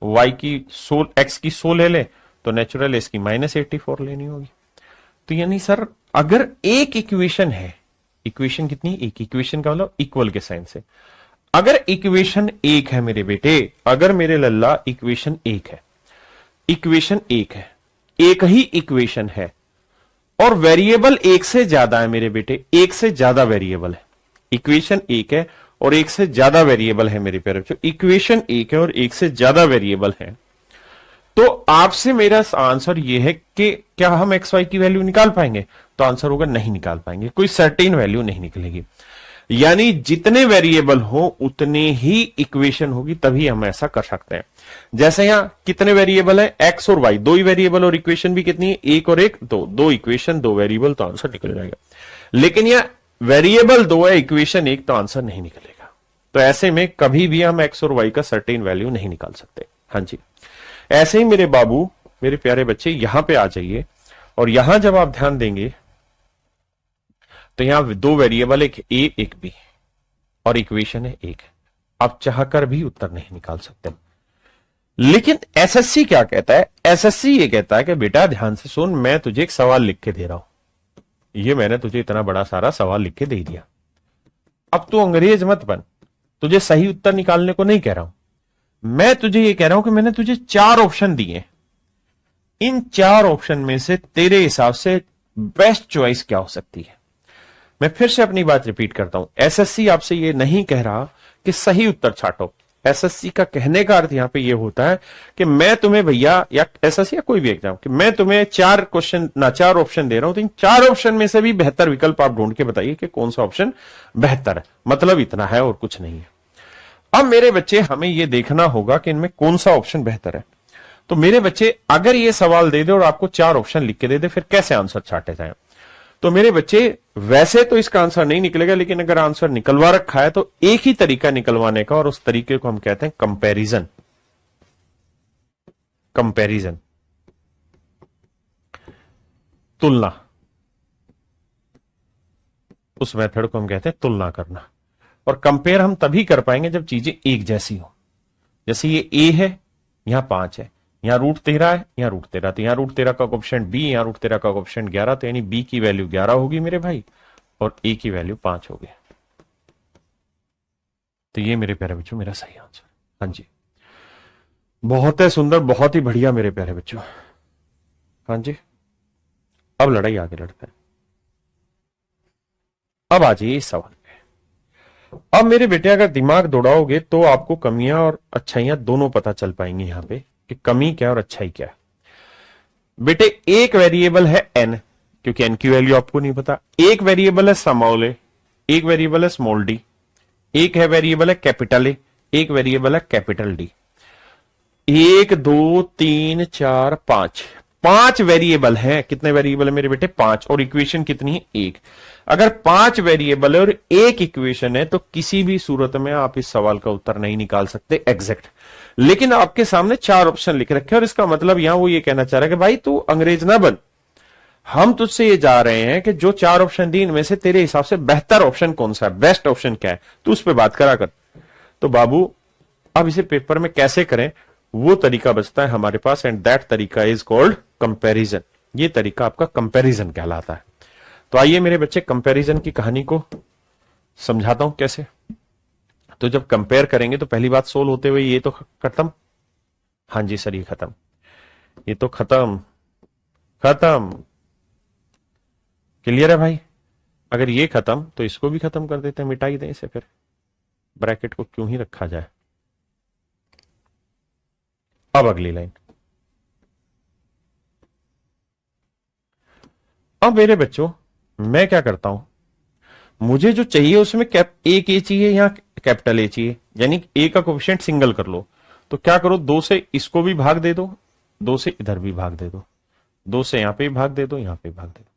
y की 16, x की 100 ले लें तो नेचुरल इसकी -84 लेनी होगी। तो यानी सर अगर एक इक्वेशन है, इक्वेशन कितनी, एक इक्वेशन का मतलब इक्वल के साइन से, अगर इक्वेशन एक है मेरे बेटे, अगर मेरे लल्ला इक्वेशन एक है, इक्वेशन एक है, एक ही इक्वेशन है और वेरिएबल एक से ज्यादा है मेरे बेटे, एक से ज्यादा वेरिएबल है, इक्वेशन एक है और एक से ज्यादा वेरिएबल है मेरे प्यारे बच्चों, इक्वेशन एक है और एक से ज्यादा वेरिएबल है, तो आपसे मेरा आंसर यह है कि क्या हम एक्स वाई की वैल्यू निकाल पाएंगे। तो आंसर होगा नहीं निकाल पाएंगे, कोई सर्टेन वैल्यू नहीं निकलेगी। यानी जितने वेरिएबल हो उतने ही इक्वेशन होगी, तभी हम ऐसा कर सकते हैं। जैसे यहां कितने वेरिएबल है, एक्स और वाई, दो ही वेरिएबल और इक्वेशन भी कितनी है, एक और एक, दो, दो इक्वेशन दो वेरिएबल, तो आंसर निकल जाएगा। लेकिन यह वेरिएबल दो है, इक्वेशन एक, तो आंसर नहीं निकलेगा। तो ऐसे में कभी भी हम एक्स और वाई का सर्टेन वैल्यू नहीं निकाल सकते। हाँ जी, ऐसे ही मेरे बाबू, मेरे प्यारे बच्चे, यहां पे आ जाइए और यहां जब आप ध्यान देंगे तो यहां दो वेरिएबल, एक ए एक बी, और इक्वेशन है एक। आप चाहकर भी उत्तर नहीं निकाल सकते। लेकिन एसएससी क्या कहता है, एसएससी ये कहता है कि बेटा ध्यान से सुन, मैं तुझे एक सवाल लिख के दे रहा हूं, ये मैंने तुझे इतना बड़ा सारा सवाल लिख के दे दिया, अब तू अंग्रेज मत बन, तुझे सही उत्तर निकालने को नहीं कह रहा हूं, मैं तुझे ये कह रहा हूं कि मैंने तुझे 4 ऑप्शन दिए, इन 4 ऑप्शन में से तेरे हिसाब से बेस्ट चॉइस क्या हो सकती है। मैं फिर से अपनी बात रिपीट करता हूं, एसएससी आपसे ये नहीं कह रहा कि सही उत्तर छाटो। एसएससी का कहने का अर्थ यहां पे ये होता है कि मैं तुम्हें भैया, या एसएससी या कोई भी एग्जाम, कि मैं तुम्हें 4 क्वेश्चन ना 4 ऑप्शन दे रहा हूं, तो इन 4 ऑप्शन में से भी बेहतर विकल्प आप ढूंढ के बताइए कि कौन सा ऑप्शन बेहतर है। मतलब इतना है और कुछ नहीं है। अब मेरे बच्चे, हमें यह देखना होगा कि इनमें कौन सा ऑप्शन बेहतर है। तो मेरे बच्चे, अगर ये सवाल दे दे और आपको 4 ऑप्शन लिख के दे दे, फिर कैसे आंसर छाटे जाए। तो मेरे बच्चे, वैसे तो इसका आंसर नहीं निकलेगा, लेकिन अगर आंसर निकलवा रखा है तो एक ही तरीका निकलवाने का, और उस तरीके को हम कहते हैं कंपैरिजन। कंपैरिजन, तुलना, उस मेथड को हम कहते हैं तुलना करना। और कंपेयर हम तभी कर पाएंगे जब चीजें एक जैसी हो। जैसे ये ए है, यहां 5 है, यहां √13 है, यहां √13, तो यहां √13 का कोएफिशिएंट बी, यहां √13 का कोएफिशिएंट 11, तो यानी बी की वैल्यू 11 होगी मेरे भाई, और ए की वैल्यू 5 होगी। तो ये मेरे प्यारे बच्चों मेरा सही आंसर। हाँ जी, बहुत है सुंदर, बहुत ही बढ़िया मेरे प्यारे बच्चों। हाँ जी, अब लड़ाई आगे लड़ते हैं। अब आ जाइए इस सवाल पे। अब मेरे बेटे, अगर दिमाग दौड़ाओगे तो आपको कमियां और अच्छाइयां दोनों पता चल पाएंगी यहां पे, कि कमी क्या और अच्छाई क्या है। बेटे, एक वेरिएबल है एन, क्योंकि एन की वैल्यू आपको नहीं पता। एक वेरिएबल है स्मॉल ए, एक वेरिएबल है स्मॉल डी, एक है वेरिएबल है कैपिटल ए, एक वेरिएबल है कैपिटल डी। 1 2 3 4 5, 5 वेरिएबल है। कितने वेरिएबल है मेरे बेटे, 5, और इक्वेशन कितनी है, एक। अगर 5 वेरिएबल है और एक इक्वेशन है, तो किसी भी सूरत में आप इस सवाल का उत्तर नहीं निकाल सकते एग्जैक्ट। लेकिन आपके सामने 4 ऑप्शन लिख रखे हैं, और इसका मतलब यहां वो ये कहना चाह रहा है कि भाई तू अंग्रेज ना बन, हम तुझसे ये जा रहे हैं कि जो 4 ऑप्शन दी इनमें से तेरे हिसाब से बेहतर ऑप्शन कौन सा है, बेस्ट ऑप्शन क्या है, तू उस पर बात करा कर। तो बाबू, अब इसे पेपर में कैसे करें, वो तरीका बचता है हमारे पास, एंड दैट तरीका इज कॉल्ड कंपैरिजन। ये तरीका आपका कंपैरिजन कहलाता है। तो आइए मेरे बच्चे, कंपैरिजन की कहानी को समझाता हूं कैसे। तो जब कंपेयर करेंगे तो पहली बात सोल्व होते हुए ये तो खत्म। हाँ जी सर, ये खत्म, ये तो खत्म, खत्म। क्लियर है भाई। अगर ये खत्म तो इसको भी खत्म कर देते हैं, मिटा ही दें इसे, फिर ब्रैकेट को क्यों ही रखा जाए। अब अगली लाइन, अब मेरे बच्चों मैं क्या करता हूं, मुझे जो चाहिए उसमें एक ए चाहिए, यहां कैपिटल ए चाहिए, यानी ए का कोफिशिएंट सिंगल कर लो। तो क्या करो, दो से इसको भी भाग दे दो, दो से इधर भी भाग दे दो, दो से यहां पे भी भाग दे दो, यहां पे भाग दे दो।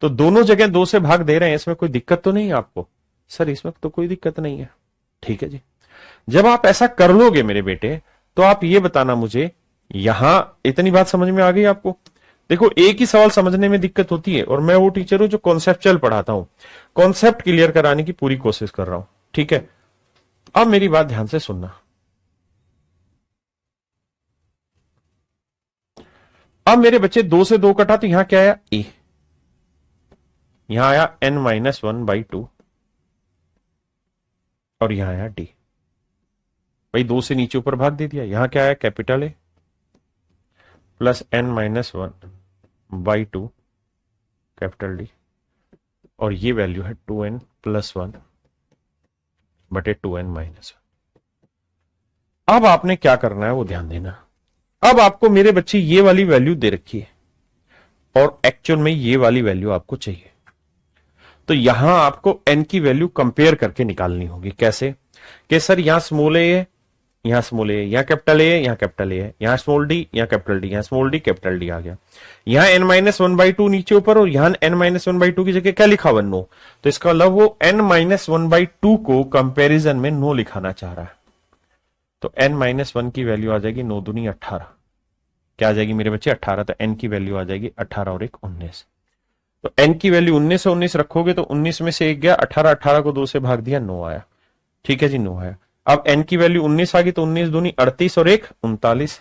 तो दोनों जगह दो से भाग दे रहे हैं, इसमें कोई दिक्कत तो नहीं है आपको? सर इसमें तो कोई दिक्कत नहीं है। ठीक है जी। जब आप ऐसा कर लोगे मेरे बेटे, तो आप ये बताना मुझे, यहां इतनी बात समझ में आ गई आपको? देखो एक ही सवाल समझने में दिक्कत होती है, और मैं वो टीचर हूं जो कॉन्सेप्चुअल पढ़ाता हूं, कॉन्सेप्ट क्लियर कराने की पूरी कोशिश कर रहा हूं। ठीक है, अब मेरी बात ध्यान से सुनना। अब मेरे बच्चे दो से दो कटा, तो यहां क्या आया, ए, यहां आया n-1/2, और यहां आया डी। भाई दो से नीचे ऊपर भाग दे दिया, यहां क्या आया, capital A plus n-1/2 capital D, और ये वैल्यू है 2n+1 बटे 2n-1। अब आपने क्या करना है वो ध्यान देना। अब आपको मेरे बच्चे ये वाली वैल्यू दे रखी है, और एक्चुअल में ये वाली वैल्यू आपको चाहिए। तो यहां आपको n की वैल्यू कंपेयर करके निकालनी होगी। कैसे? कि सर यहां स्मॉल ए है, यहां स्मॉल ए, यहां कैपिटल ए है, यहां कैपिटल ए है, यहां स्मॉल डी, यहां कैपिटल डी, यहां स्मॉल डी, कैपिटल डी आ गया। यहां n-1/2 नीचे ऊपर, और यहां n-1/2 की जगह क्या लिखा हुआ, नो। तो इसका मतलब वो n-1/2 को कंपैरिजन में नो लिखाना चाह रहा है। तो n-1 की वैल्यू आ जाएगी 9 दूनी 18। क्या आ जाएगी मेरे बच्चे, 18। तो n की वैल्यू आ जाएगी 18 और 1 19। तो n की वैल्यू 19 से 19 रखोगे तो 19 में से एक गया, 18, 18 को 2 से भाग दिया, 9 आया। ठीक है जी, 9 आया। अब n की वैल्यू 19 आ गई, तो 19 दूनी 38 और 1 39,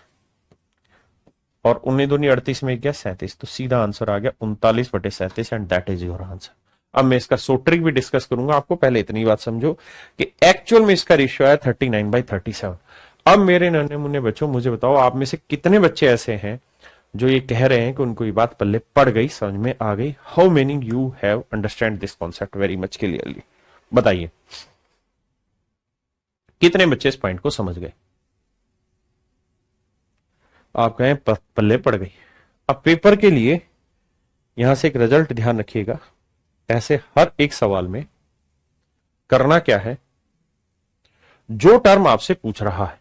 और 19 दूनी 38 में एक गया 37। तो सीधा आंसर आ गया 39/37, and that is your answer. अब मैं इसका सोट्रिक भी डिस्कस करूंगा आपको, पहले इतनी बात समझो कि एक्चुअल में इसका रेशियो आया 39/37। अब मेरे नन्हे मुन्ने बच्चों मुझे बताओ, आप में से कितने बच्चे ऐसे हैं जो ये कह रहे हैं कि उनको ये बात पल्ले पड़ गई, समझ में आ गई? How many you have understand this concept very much clearly? बताइए कितने बच्चे इस पॉइंट को समझ गए? आप कहें पल्ले पड़ गई। अब पेपर के लिए यहां से एक रिजल्ट ध्यान रखिएगा, ऐसे हर एक सवाल में करना क्या है, जो टर्म आपसे पूछ रहा है,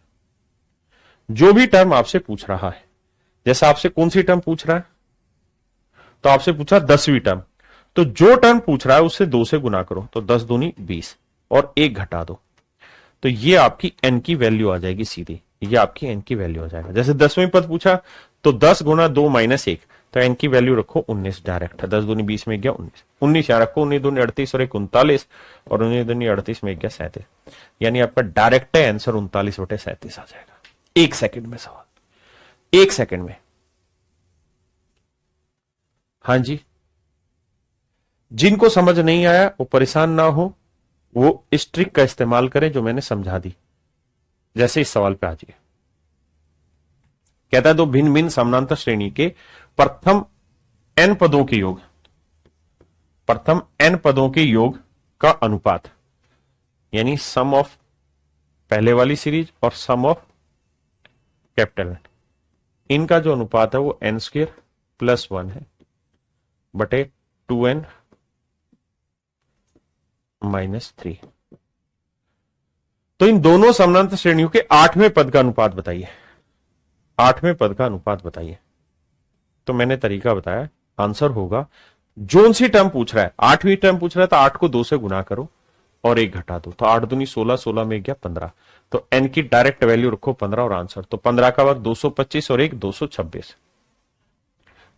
जो भी टर्म आपसे पूछ रहा है, जैसे आपसे कौन सी टर्म पूछ रहा है, तो आपसे पूछा 10वीं टर्म, तो जो टर्म पूछ रहा है उससे 2 से गुना करो, तो 10 दूनी 20 और 1 घटा दो, तो ये आपकी n की वैल्यू आ जाएगी सीधी। ये आपकी n की वैल्यू आ जाएगा। जैसे 10वें पद पूछा तो 10 गुना 2 माइनस 1, तो n की वैल्यू रखो 19 डायरेक्ट। 10 दूनी 20 में गया 19, 19 यहाँ रखो, 19 दूनी 38 और 1 39, और 19 दूनी 38 में गया 37, यानी आपका डायरेक्ट आंसर 39/37 आ जाएगा। 1 सेकंड में सवाल, 1 सेकंड में। हाँ जी, जिनको समझ नहीं आया वो परेशान ना हो, वो इस ट्रिक का इस्तेमाल करें जो मैंने समझा दी। जैसे इस सवाल पे आ जाइए, कहता है दो भिन्न भिन्न समानांतर श्रेणी के प्रथम n पदों के योग, प्रथम n पदों के योग का अनुपात, यानी सम ऑफ पहले वाली सीरीज और सम ऑफ कैपिटल, इनका जो अनुपात है वो n² + 1 है बटे 2n - 3। तो इन दोनों समानांतर श्रेणियों के 8वें पद का अनुपात बताइए, 8वें पद का अनुपात बताइए। तो मैंने तरीका बताया, आंसर होगा जोन सी टर्म पूछ रहा है, 8वीं टर्म पूछ रहा है, तो 8 को 2 से गुना करो और 1 घटा दो, तो 8 दूनी 16, 16 में गया 15, तो n की डायरेक्ट वैल्यू रखो 15 और आंसर, तो 15 का वर्ग 225 और 1 226।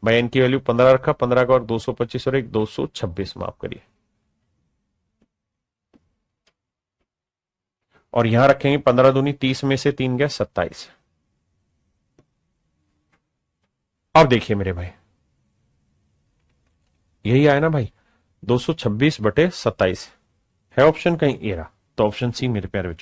भाई n की वैल्यू 15 रखा, 15 का वर्ग 225 और 1 226, माफ करिए, और यहां रखेंगे 15 दूनी 30 में से 3 गया 27। अब देखिए मेरे भाई, यही आया ना भाई, 226/27 है ऑप्शन कहीं, ये रहा। तो ऑप्शन सी मेरे प्यारे बच्चों